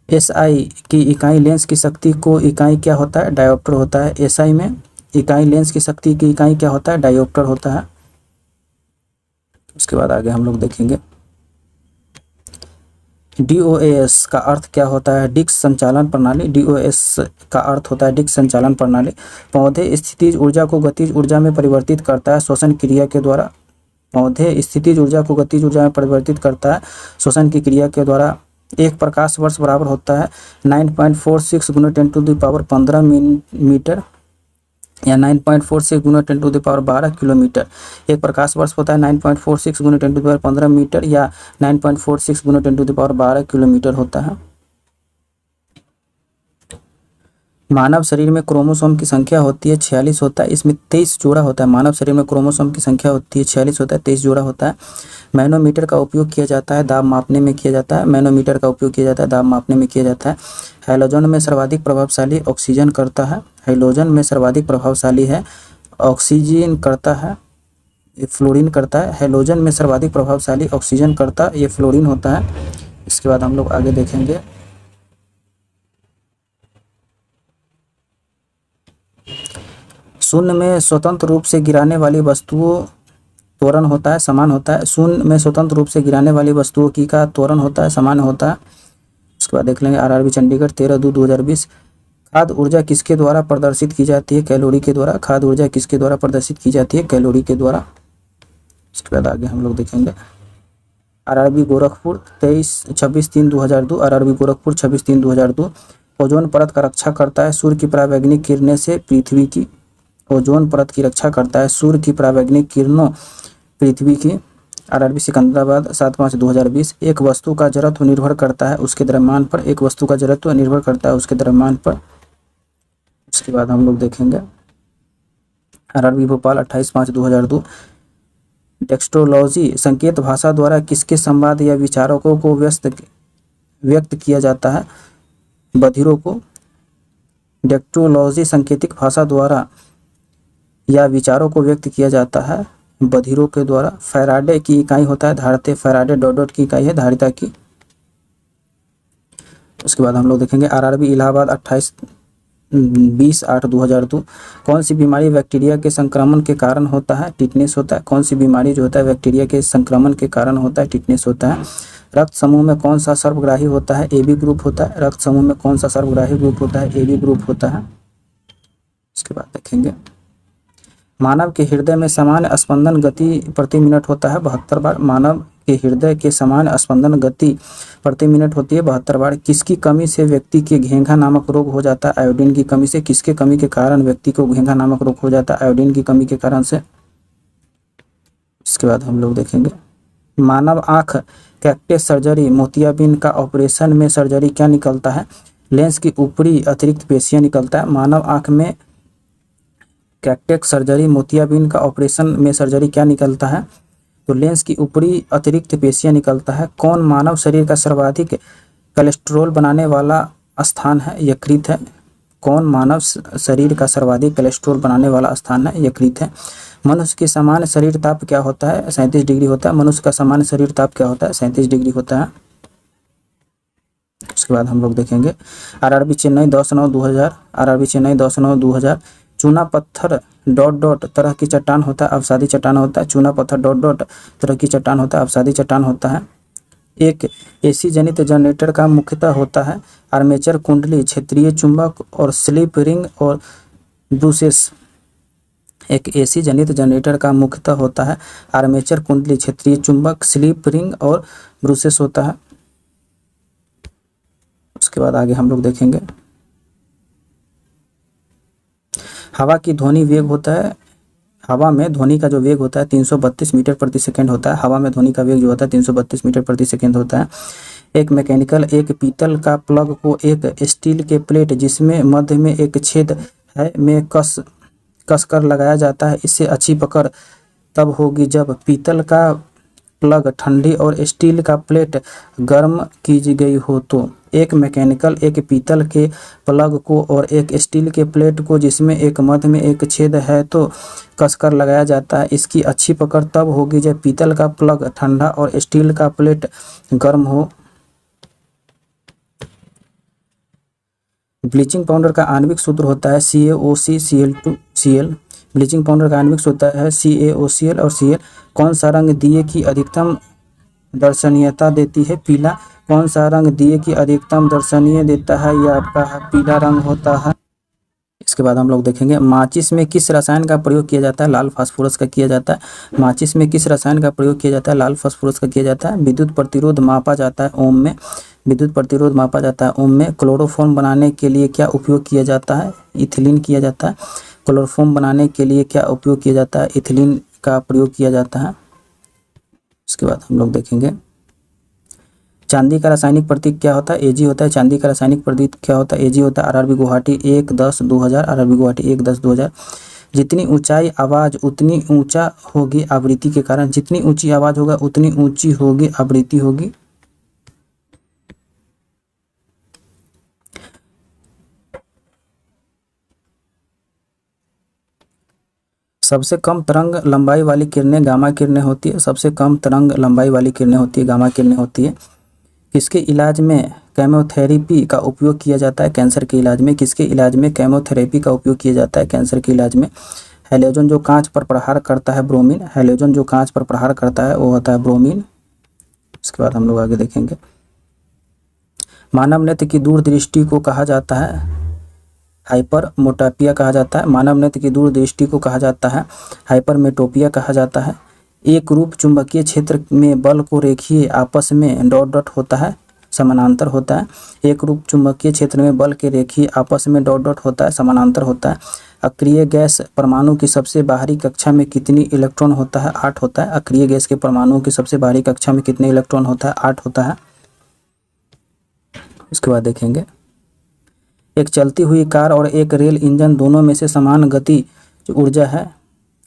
एसआई की इकाई लेंस की शक्ति को इकाई क्या होता है? डायोप्टर होता है। एसआई में इकाई लेंस की शक्ति की इकाई क्या होता है? डायोप्टर होता है। उसके बाद आगे हम लोग देखेंगे डीओएस का अर्थ क्या होता है? डिस्क संचालन प्रणाली। डीओएस का अर्थ होता है डिस्क संचालन प्रणाली। पौधे स्थितिज ऊर्जा को गतिज ऊर्जा में परिवर्तित करता है श्वसन क्रिया के द्वारा। पौधे स्थितिज ऊर्जा को गतिज ऊर्जा में परिवर्तित करता है श्वसन की क्रिया के द्वारा। 1 प्रकाश वर्ष बराबर होता है 9.46 × 10⁻15 मीटर या 9.46 × 10⁻12 किलोमीटर। 1 प्रकाश वर्ष होता है 9.46 × 10⁻15 मीटर या 9.46 × 10⁻12 किलोमीटर होता है। मानव शरीर में क्रोमोसोम की संख्या होती है 46 होता है। इसमें 23 जोड़ा होता है। मानव शरीर में क्रोमोसोम की संख्या होती है 46 होता है, 23 जोड़ा होता है। मैनोमीटर का उपयोग किया जाता है दाब मापने में किया जाता है। मैनोमीटर का उपयोग किया जाता है दाब मापने में किया जाता है। हैलोजन में सर्वाधिक प्रभावशाली ऑक्सीजन करता है। हैलोजन में सर्वाधिक प्रभावशाली है ऑक्सीजन करता है, ये फ्लोरीन करता है। हैलोजन में सर्वाधिक प्रभावशाली ऑक्सीजन करता है, ये फ्लोरीन होता है। इसके बाद हम लोग आगे देखेंगे शून्य में स्वतंत्र रूप से गिराने वाली वस्तुओं त्वरण होता है समान होता है। शून्य में स्वतंत्र रूप से गिराने वाली वस्तुओं की का त्वरण होता है समान होता है। उसके बाद देख लेंगे आरआरबी चंडीगढ़ 13/2/2020 खाद्य ऊर्जा किसके द्वारा प्रदर्शित की जाती है? कैलोरी के द्वारा। खाद्य ऊर्जा किसके द्वारा प्रदर्शित की जाती है? कैलोरी के द्वारा। उसके बाद आगे हम लोग देखेंगे RRB Gorakhpur 26/3/2002 RRB Gorakhpur 26/3/2002 ozone परत का रक्षा करता है सूर्य की परावैंगनिक किरणें से पृथ्वी की। ओजोन परत की रक्षा करता है सूर्य की परावैंगनिक किरणों पृथ्वी की। आरआरबी सिकंदराबाद 7/5/2020 एक वस्तु का जड़त्व निर्भर करता है उसके द्रव्यमान पर। एक वस्तु का जड़त्व निर्भर करता है उसके द्रव्यमान पर। उसके बाद हम लोग देखेंगे आरआरबी भोपाल 28/5/2002 टेक्स्टोलॉजी संकेत भाषा द्वारा किसके संवाद या विचारों को व्यक्त किया जाता है? बधिरों को। डेक्टोलॉजी सांकेतिक भाषा द्वारा या विचारों को व्यक्त किया जाता है बधिरों के द्वारा। फैराडे की इकाई होता है धारिता। फैराडे डॉट की इकाई है धारिता की। उसके बाद हम लोग देखेंगे आरआरबी इलाहाबाद 28/20/8/2002 कौन सी बीमारी बैक्टीरिया के संक्रमण के कारण होता है? टिटनेस होता है। कौन सी बीमारी जो होता है बैक्टीरिया के संक्रमण के कारण होता है? टिटनेस होता है। रक्त समूह में कौन सा सर्वग्राही होता है? AB ग्रुप होता है। रक्त समूह में कौन सा सर्वग्राही ग्रुप होता है? AB ग्रुप होता है। उसके बाद देखेंगे मानव के हृदय में सामान्य स्पंदन गति प्रति मिनट होता है 72 बार। मानव के हृदय के सामान्य स्पंदन गति प्रति मिनट होती है 72 बार। किसकी कमी से व्यक्ति के घेंघा नामक रोग हो जाता है? आयोडीन की कमी से। किसके कमी के कारण व्यक्ति को घेंघा नामक रोग हो जाता है? आयोडीन की कमी के कारण से। इसके बाद हम लोग देखेंगे मानव आँख कैक्टस सर्जरी मोतियाबिंद का ऑपरेशन में सर्जरी क्या निकलता है? लेंस की ऊपरी अतिरिक्त पेशियां निकलता है। मानव आँख में कैक्टस सर्जरी मोतियाबिंद का ऑपरेशन में सर्जरी क्या निकलता है? तो लेंस की ऊपरी अतिरिक्त पेशियां निकलता है। कौन मानव शरीर का सर्वाधिक कोलेस्ट्रॉल बनाने वाला स्थान है? यकृत है। कौन मानव शरीर का सर्वाधिक कोलेस्ट्रॉल बनाने वाला स्थान है? यकृत है। मनुष्य के सामान्य शरीर ताप क्या होता है? 37 डिग्री होता है। मनुष्य का सामान्य शरीर ताप क्या होता है? 37 डिग्री होता है। उसके बाद हम लोग देखेंगे आरआरबी चेन्नई 10/9/2000 आरआरबी चेन्नई 10/9/2000 चूना पत्थर डॉट तरह की चट्टान होता है अवसादी चट्टान होता है। चूना पत्थर डॉट तरह की चट्टान होता है अवसादी चट्टान होता है। एक एसी जनित जनरेटर का मुख्यतः होता है आर्मेचर कुंडली, क्षेत्रीय चुंबक और स्लिप रिंग और ब्रूसेस। एक एसी जनित जनरेटर का मुख्यतः होता है आर्मेचर कुंडली, क्षेत्रीय चुंबक, स्लिप रिंग और ब्रूसेस होता है। उसके बाद आगे हम लोग देखेंगे हवा की ध्वनि वेग होता है। हवा में ध्वनि का जो वेग होता है 332 मीटर प्रति सेकंड होता है। हवा में ध्वनि का वेग जो होता है 332 मीटर प्रति सेकंड होता है। एक मैकेनिकल एक पीतल का प्लग को एक स्टील के प्लेट जिसमें मध्य में एक छेद है में कस कर लगाया जाता है। इससे अच्छी पकड़ तब होगी जब पीतल का प्लग ठंडी और स्टील का प्लेट गर्म की गई हो। तो एक मैकेनिकल एक पीतल के प्लग को और एक स्टील के प्लेट को जिसमें एक मध्य में एक छेद है तो कसकर लगाया जाता है। इसकी अच्छी पकड़ तब होगी जब पीतल का प्लग ठंडा और स्टील का प्लेट गर्म हो। ब्लीचिंग पाउडर का आणविक सूत्र होता है CaOC Cl2Cl। ब्लीचिंग पाउडर का आणविक सूत्र है CaOCl और Cl। कौन सा रंग दिए की अधिकतम दर्शनीयता देती है? पीला। कौन सा रंग दिए की अधिकतम दर्शनीय देता है? यह आपका पीला रंग होता है। इसके बाद हम लोग देखेंगे माचिस में किस रसायन का प्रयोग किया जाता है? लाल फास्फोरस का किया जाता है। माचिस में किस रसायन का प्रयोग किया जाता है? लाल फास्फोरस का किया जाता है। विद्युत प्रतिरोध मापा जाता है ओम में। विद्युत प्रतिरोध मापा जाता है ओम में। क्लोरोफॉर्म बनाने के लिए क्या उपयोग किया जाता है? इथिलीन किया जाता है। क्लोरोफॉर्म बनाने के लिए क्या उपयोग किया जाता है? इथिलीन का प्रयोग किया जाता है। उसके बाद हम लोग देखेंगे चांदी का रासायनिक प्रतीक क्या होता है? Ag होता है। चांदी का रासायनिक प्रतीक क्या होता है? Ag होता है। RRB गुवाहाटी 1-10-2000। RRB गुवाहाटी 1-10-2000। जितनी ऊंचाई आवाज़ उतनी ऊंचा होगी आवृत्ति के कारण। जितनी ऊंची आवाज़ होगा उतनी ऊंची होगी आवृत्ति होगी। सबसे कम तरंग लंबाई वाली किरणें गामा किरणें होती है। सबसे कम तरंग लंबाई वाली किरणें होती है गामा किरणें होती है। किसके इलाज में केमोथेरेपी का उपयोग किया जाता है? कैंसर के इलाज में। किसके इलाज में केमोथेरेपी का उपयोग किया जाता है? कैंसर के इलाज में। हैलोजन जो कांच पर प्रहार करता है ब्रोमीन। हैलोजन जो कांच पर प्रहार करता है वो होता है ब्रोमीन। उसके बाद हम लोग आगे देखेंगे मानव नेत्र की दूरदृष्टि को कहा जाता है हाइपरमेट्रोपिया कहा जाता है। मानव नेत्र की दूरदृष्टि को कहा जाता है हाइपरमेट्रोपिया कहा जाता है। एक रूप चुंबकीय क्षेत्र में बल को रेखीय आपस में डॉट डॉट होता है समानांतर होता है। एक रूप चुंबकीय क्षेत्र में बल के रेखीय आपस में डॉट डॉट होता है समानांतर होता है। अक्रिय गैस परमाणु की सबसे बाहरी कक्षा में कितनी इलेक्ट्रॉन होता है? 8 होता है। अक्रिय गैस के परमाणु की सबसे बाहरी कक्षा में कितने इलेक्ट्रॉन होता है? 8 होता है। उसके बाद देखेंगे एक चलती हुई कार और एक रेल इंजन दोनों में से समान गति ऊर्जा है।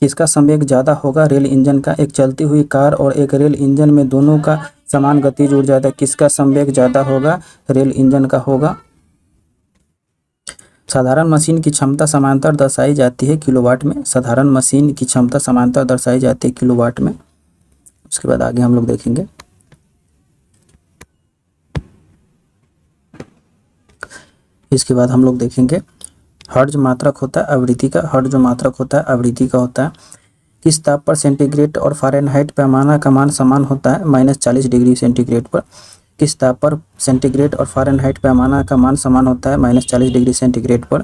किसका संवेग ज़्यादा होगा? रेल इंजन का। एक चलती हुई कार और एक रेल इंजन में दोनों का समान गतिज ऊर्जा है। किसका संवेग ज़्यादा होगा? रेल इंजन का होगा। साधारण मशीन की क्षमता समांतर दर्शाई जाती है किलोवाट में। साधारण मशीन की क्षमता समांतर दर्शाई जाती है किलोवाट में। उसके बाद आगे हम लोग देखेंगे इसके बाद हम लोग देखेंगे हर्ट्ज मात्रक होता है आवृत्ति का। हर्ट्ज जो मात्रक होता है आवृत्ति का होता है। किस ताप पर सेंटीग्रेड और फ़ारेनहाइट पैमाना का मान समान होता है? -40 डिग्री सेंटीग्रेड पर। किस ताप पर सेंटीग्रेड और फ़ारेनहाइट पैमाना का मान समान होता है? -40 डिग्री सेंटीग्रेड पर।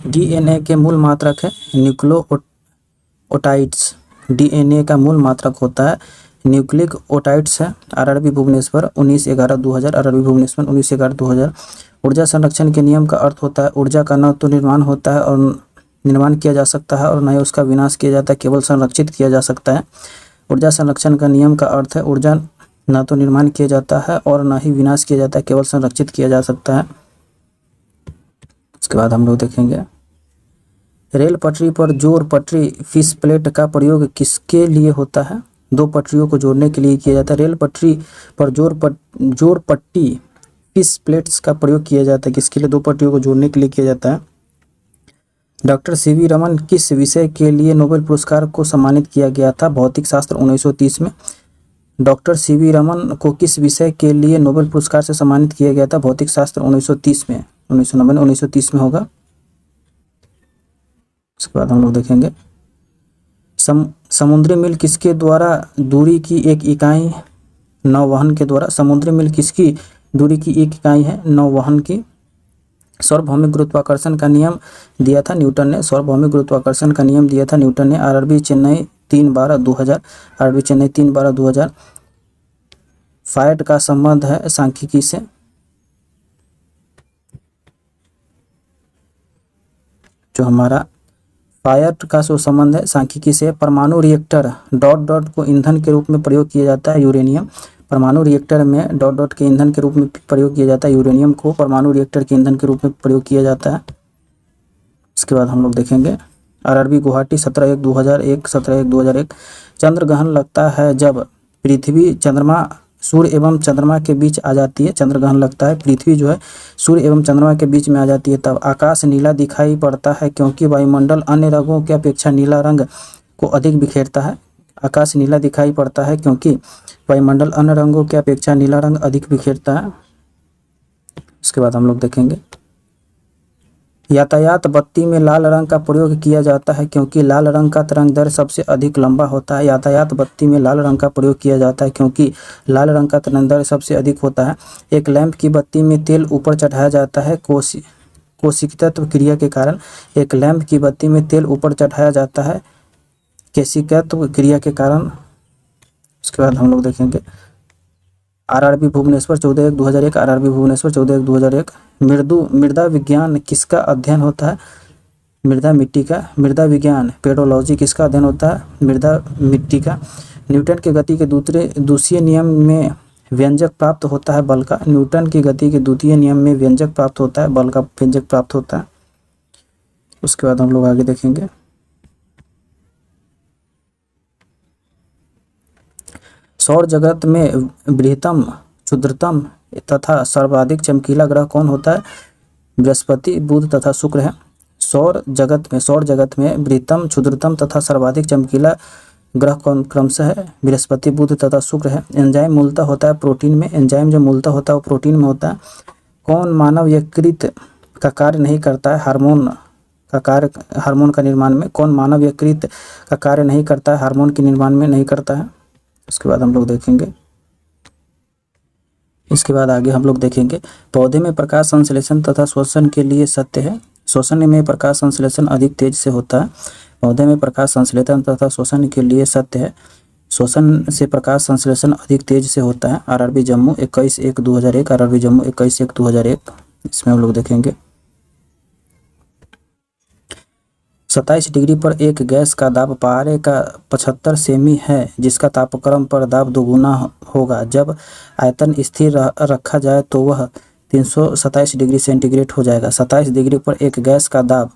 DNA के मूल मात्रक है न्यूक्लियोटाइड्स। DNA का मूल मात्रक होता है न्यूक्लिक ओटाइड्स है। RRB भुवनेश्वर 19/11/2000। RRB भुवनेश्वर 19/11/2000। ऊर्जा संरक्षण के नियम का अर्थ होता है ऊर्जा का न तो निर्माण होता है और निर्माण किया जा सकता है और न ही उसका विनाश किया जाता है, केवल संरक्षित किया जा सकता है। ऊर्जा संरक्षण का नियम का अर्थ है ऊर्जा न तो निर्माण किया जाता है और न ही विनाश किया जाता है, केवल संरक्षित किया जा सकता है। उसके बाद हम लोग देखेंगे रेल पटरी पर जोर पटरी फिश प्लेट का प्रयोग किसके लिए होता है? 2 पटरियों को जोड़ने के लिए किया जाता है। रेल पटरी पर जोर पट्टी फिश प्लेट्स का प्रयोग किया जाता है। किसके लिए? 2 पटरियों को जोड़ने के लिए किया जाता है। डॉक्टर CV रमन किस विषय के लिए नोबेल पुरस्कार को सम्मानित किया गया था? भौतिक शास्त्र 1930 में। डॉक्टर CV रमन को किस विषय के लिए नोबेल पुरस्कार से सम्मानित किया गया था? भौतिक शास्त्र 1930 में। 1930 में होगा। उसके बाद हम लोग देखेंगे समुद्री मील किसके द्वारा दूरी की एक इकाई नौवहन के द्वारा, समुद्री मील किसकी दूरी की एक इकाई है नौवहन की। सार्वभौमिक गुरुत्वाकर्षण का नियम दिया था न्यूटन ने, सार्वभौमिक गुरुत्वाकर्षण का नियम दिया था न्यूटन ने। RRB Chennai 3/12/2000, RRB Chennai 3/12/2000। फायड का संबंध है सांख्यिकी से, जो हमारा फायड का जो संबंध है सांख्यिकी से। परमाणु रिएक्टर डॉट डॉट को ईंधन के रूप में प्रयोग किया जाता है यूरेनियम। परमाणु रिएक्टर में डॉट डॉट के ईंधन के रूप में प्रयोग किया जाता है यूरेनियम को परमाणु रिएक्टर के ईंधन के रूप में प्रयोग किया जाता है। इसके बाद हम लोग देखेंगे आरआरबी गुवाहाटी 17/1/2001, 17/1/2001। चंद्र ग्रहण लगता है जब पृथ्वी चंद्रमा सूर्य एवं चंद्रमा के बीच आ जाती है। चंद्र ग्रहण लगता है, पृथ्वी जो है सूर्य एवं चंद्रमा के बीच में आ जाती है। तब आकाश नीला दिखाई पड़ता है क्योंकि वायुमंडल अन्य रंगों की अपेक्षा नीला रंग को अधिक बिखेरता है। आकाश नीला दिखाई पड़ता है क्योंकि वायुमंडल अन्य रंगों की अपेक्षा नीला रंग अधिक बिखेरता है। इसके बाद हम लोग देखेंगे यातायात बत्ती में लाल रंग का प्रयोग किया जाता है क्योंकि लाल रंग का तरंगदैर्घ्य सबसे अधिक लंबा होता है। यातायात बत्ती में लाल रंग का प्रयोग किया जाता है क्योंकि लाल रंग का तरंगदैर्घ्य सबसे अधिक होता है। एक लैंप की बत्ती में तेल ऊपर चढ़ाया जाता है कोशिकत्व क्रिया के कारण। एक लैंप की बत्ती में तेल ऊपर चढ़ाया जाता है कोशिकत्व क्रिया के कारण। उसके बाद हम लोग देखेंगे आरआरबी भुवनेश्वर 14/1/2001, आरआरबी भुवनेश्वर 14/1/2001। मृदा विज्ञान किसका अध्ययन होता है? मृदा मिट्टी का। मृदा विज्ञान पेडोलॉजी किसका अध्ययन होता है? मृदा मिट्टी का। न्यूटन की गति के दूसरे नियम में व्यंजक प्राप्त होता है बल का। न्यूटन की गति के द्वितीय नियम में व्यंजक प्राप्त होता है, बल का व्यंजक प्राप्त होता है। उसके बाद हम लोग आगे देखेंगे सौर जगत में बृहत्तम, क्षुद्रतम तथा सर्वाधिक चमकीला ग्रह कौन होता है? बृहस्पति, बुध तथा शुक्र है। सौर जगत में बृहत्तम, क्षुद्रतम तथा सर्वाधिक चमकीला ग्रह कौन क्रमशः है? बृहस्पति, बुध तथा शुक्र है। एंजाइम मूलतः होता है प्रोटीन में। एंजाइम जो मूलतः होता है वो प्रोटीन में होता है। कौन मानव यकृत का कार्य नहीं करता है? हार्मोन का निर्माण में। कौन मानव यकृत का कार्य नहीं करता है? हार्मोन के निर्माण में नहीं करता है। उसके बाद हम लोग देखेंगे आगे हम लोग देखेंगे पौधे में प्रकाश संश्लेषण तथा श्वसन के लिए सत्य है। श्वसन में प्रकाश संश्लेषण अधिक तेज से होता है। पौधे में प्रकाश संश्लेषण तथा श्वसन के लिए सत्य है। श्वसन से प्रकाश संश्लेषण अधिक तेज से होता है। RRB Jammu 21/1/2001, RRB Jammu 21/1/2001। इसमें हम लोग देखेंगे 27 डिग्री पर एक गैस का दाब पारे का 75 सेमी है जिसका तापक्रम पर दाब दोगुना होगा। जब आयतन स्थिर रखा जाए तो वह 327 डिग्री सेंटीग्रेड हो जाएगा। 27 डिग्री पर एक गैस का दाब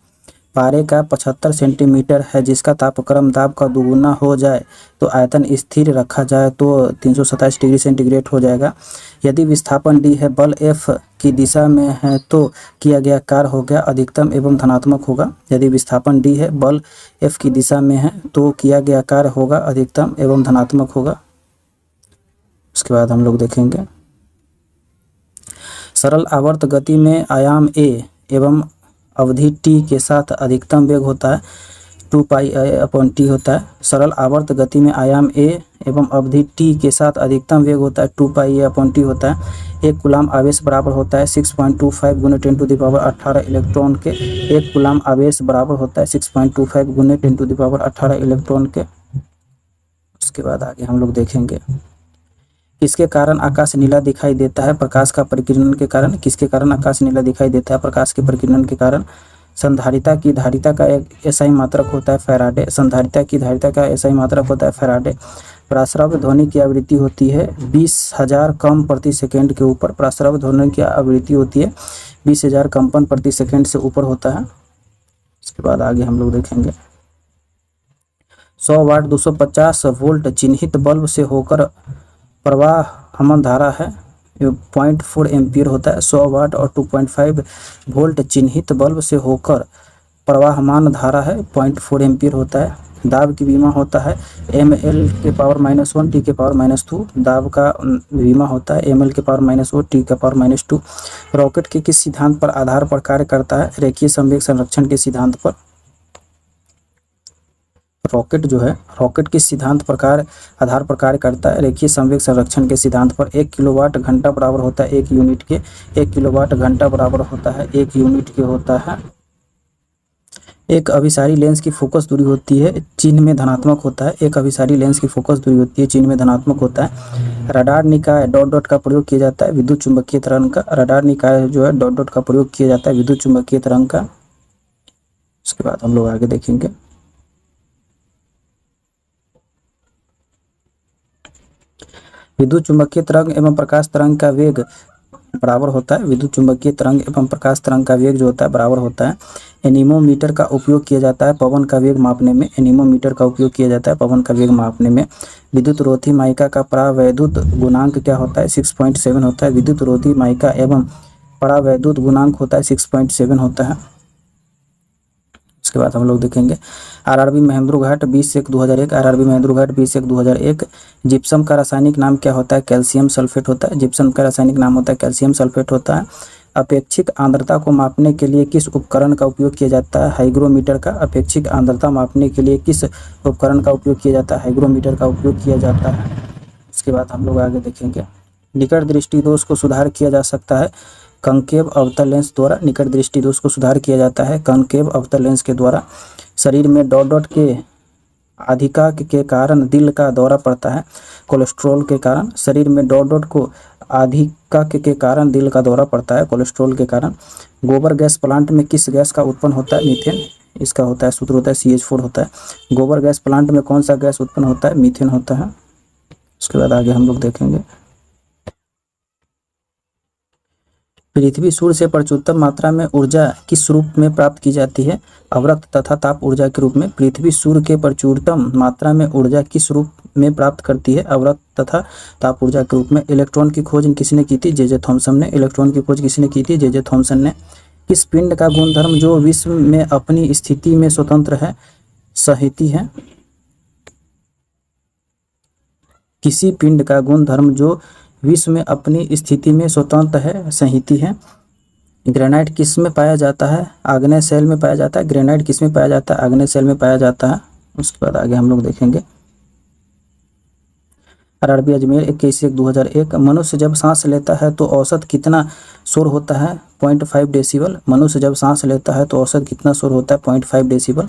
पारे का 75 सेंटीमीटर है जिसका तापक्रम दाब का दोगुना हो जाए तो आयतन स्थिर रखा जाए तो 327 डिग्री सेंटीग्रेड हो जाएगा। यदि विस्थापन d है, बल F की दिशा में है तो किया गया कार्य हो गया अधिकतम एवं धनात्मक होगा। यदि विस्थापन d है, बल F की दिशा में है तो किया गया कार्य होगा अधिकतम एवं धनात्मक होगा। उसके बाद हम लोग देखेंगे सरल आवर्त गति में आयाम a एवं अवधि t के साथ अधिकतम वेग होता है 2πa/t होता है। सरल आवर्त गति में आयाम a एवं अवधि t के साथ अधिकतम वेग होता है 2πa/t होता है। 1 कूलाम आवेश बराबर होता है 6.25 × 10⁻18 इलेक्ट्रॉन के। 1 कूलाम आवेश बराबर होता है 6.25 × 10⁻18 इलेक्ट्रॉन के। उसके बाद आगे हम लोग देखेंगे किसके कारण आकाश नीला दिखाई देता है? प्रकाश का परिकिरण के कारण। किसके कारण आकाश नीला दिखाई देता है? प्रकाश के परिकिरण के कारण। संधारिता की धारिता का एक एसआई मात्रक होता है फैराडे। संधारिता की धारिता का एसआई मात्रक होता है फैराडे। प्रासरव ध्वनि की आवृत्ति होती है 20,000 कम प्रति सेकंड के ऊपर। प्रासरव ध्वनि की आवृत्ति होती है 20,000 कंपन प्रति सेकंड से ऊपर होता है। इसके बाद आगे हम लोग देखेंगे 100 वाट 250 वोल्ट चिन्हित बल्ब से होकर प्रवाहमान धारा है 0.4 एम्पीयर होता है। 100 वाट और 2.5 वोल्ट चिन्हित बल्ब से होकर प्रवाहमान धारा है 0.4 एम्पीयर होता है। दाब की विमा होता है ml⁻⁻1 t⁻²। दाब का विमा होता है ml⁻⁻1 t⁻²। रॉकेट के किस सिद्धांत पर आधार पर कार्य करता है? रेखीय संवेग संरक्षण के सिद्धांत पर। रॉकेट जो है, रॉकेट किस सिद्धांत प्रकार आधार पर कार्य करता है? रेखीय संवेग संरक्षण के सिद्धांत पर। 1 किलोवाट घंटा बराबर होता है 1 यूनिट के। 1 किलोवाट घंटा बराबर होता है 1 यूनिट के होता है। एक अभिसारी लेंस की फोकस दूरी होती है चिन्ह में धनात्मक होता है। एक अभिसारी लेंस की फोकस दूरी होती है चिन्ह में धनात्मक होता है। रडार निकाय डॉट डॉट का प्रयोग किया जाता है विद्युत चुंबकीय तरंग का। रडार निकाय जो है डॉट डॉट का प्रयोग किया जाता है विद्युत चुंबकीय तरंग का। उसके बाद हम लोग आगे देखेंगे। विद्युत चुंबकीय तरंग एवं प्रकाश तरंग का वेग बराबर होता है। विद्युत चुंबकीय तरंग एवं प्रकाश तरंग का वेग जो होता है बराबर होता है। एनीमोमीटर का उपयोग किया जाता है पवन का वेग मापने में। एनीमोमीटर का उपयोग किया जाता है पवन का वेग मापने में। विद्युत रोधी माइका का परावैद्युत गुणांक क्या होता है? 6.7 होता है। विद्युत रोधी माइका एवं परावैद्युत गुणांक होता है 6.7 होता है। उसके बाद हम लोग देखेंगे आरआरबी महेंद्रू घाट 20/1/2001। आरआरबी महेंद्रू घाट 20/1/2001। जिप्सम का रासायनिक नाम क्या होता है? कैल्शियम सल्फेट होता है। जिप्सम का रासायनिक नाम होता है कैल्शियम सल्फेट होता है। अपेक्षिक आर्द्रता को मापने के लिए किस उपकरण का उपयोग किया जाता है? हाइग्रोमीटर का। अपेक्षिक आर्द्रता मापने के लिए किस उपकरण का उपयोग किया जाता है? हाइग्रोमीटर का उपयोग किया जाता है। उसके बाद हम लोग आगे देखेंगे निकट दृष्टि दोष को सुधार किया जा सकता है कॉन्केव अवतल लेंस द्वारा। निकट दृष्टि दोष को सुधार किया जाता है कॉन्केव अवतल लेंस के द्वारा। शरीर में डॉट डॉट के अधिकांश के कारण दिल का दौरा पड़ता है कोलेस्ट्रॉल के कारण। शरीर में डॉट डॉट को अधिकांश के कारण दिल का दौरा पड़ता है कोलेस्ट्रॉल के कारण। गोबर गैस प्लांट में किस गैस का उत्पन्न होता है? मीथेन। इसका होता है सूत्र होता है CH4 होता है। गोबर गैस प्लांट में कौन सा गैस उत्पन्न होता है? मीथेन होता है। उसके बाद आगे हम लोग देखेंगे पृथ्वी सूर्य से प्रचुरतम मात्रा में ऊर्जा किस रूप में प्राप्त की जाती है? अवरक्त तथा ताप ऊर्जा के रूप में। पृथ्वी सूर्य के प्रचुरतम मात्रा में ऊर्जा किस रूप में प्राप्त करती है? अवरक्त तथा ताप ऊर्जा के रूप में। इलेक्ट्रॉन की खोज किसने की थी? जे थॉमसन ने। इलेक्ट्रॉन की खोज किसने की थी? जे थॉमसन ने। किस पिंड का गुणधर्म जो विश्व में अपनी स्थिति में स्वतंत्र है संहिती है? किसी पिंड का गुणधर्म जो विश्व में अपनी स्थिति में स्वतंत्र है संहिती है। ग्रेनाइट किस में पाया जाता है? आग्नेय शैल में पाया जाता है। ग्रेनाइट किस में पाया जाता है? आग्नेय शैल में पाया जाता है। उसके बाद आगे हम लोग देखेंगे आरआरबी अजमेर 21/1/2001। मनुष्य जब सांस लेता है तो औसत कितना शोर होता है? 0.5 डेसिबल। मनुष्य जब सांस लेता है तो औसत कितना शोर होता है? 0.5 डेसिबल।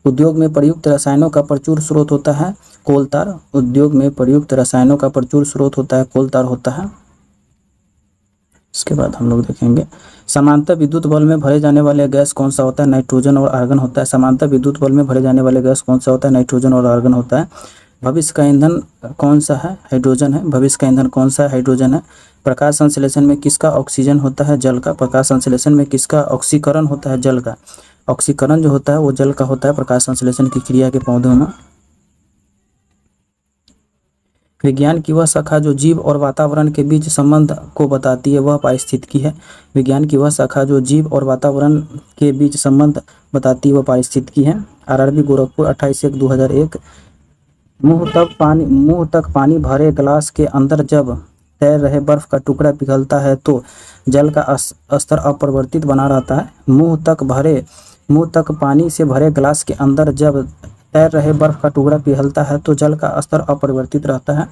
उद्योग में प्रयुक्त रसायनों का प्रचुर स्रोत होता है कोलतार। उद्योग में प्रयुक्त रसायनों का प्रचुर स्रोत होता है कोलतार होता है। इसके बाद हम लोग देखेंगे समांतर विद्युत बल में भरे जाने वाले गैस कौन सा होता है? नाइट्रोजन और आर्गन होता है। समांतर विद्युत बल में भरे जाने वाले गैस कौन सा होता है? नाइट्रोजन और आर्गन होता है। भविष्य का ईंधन कौन सा है? हाइड्रोजन है। भविष्य का ईंधन कौन सा है? हाइड्रोजन है। प्रकाश संश्लेषण में किसका ऑक्सीजन होता है? जल का। प्रकाश संश्लेषण में किसका ऑक्सीकरण होता है? जल का। ऑक्सीकरण जो होता है वो जल का होता है प्रकाश संश्लेषण की क्रिया के पौधों में। विज्ञान की वह शाखा जो जीव और वातावरण के बीच संबंध को बताती है वह पारिस्थितिकी है। विज्ञान की वह शाखा जो जीव और वातावरण के बीच संबंध बताती है वह पारिस्थितिकी है। आरआरबी गोरखपुर 28/1/2001। मुंह तक पानी भरे गिलास के अंदर जब तैर रहे बर्फ का टुकड़ा पिघलता है तो जल का स्तर अपरिवर्तित बना रहता है। मुंह तक पानी से भरे गिलास के अंदर जब तैर रहे बर्फ का टुकड़ा पिघलता है तो जल का स्तर अपरिवर्तित रहता है।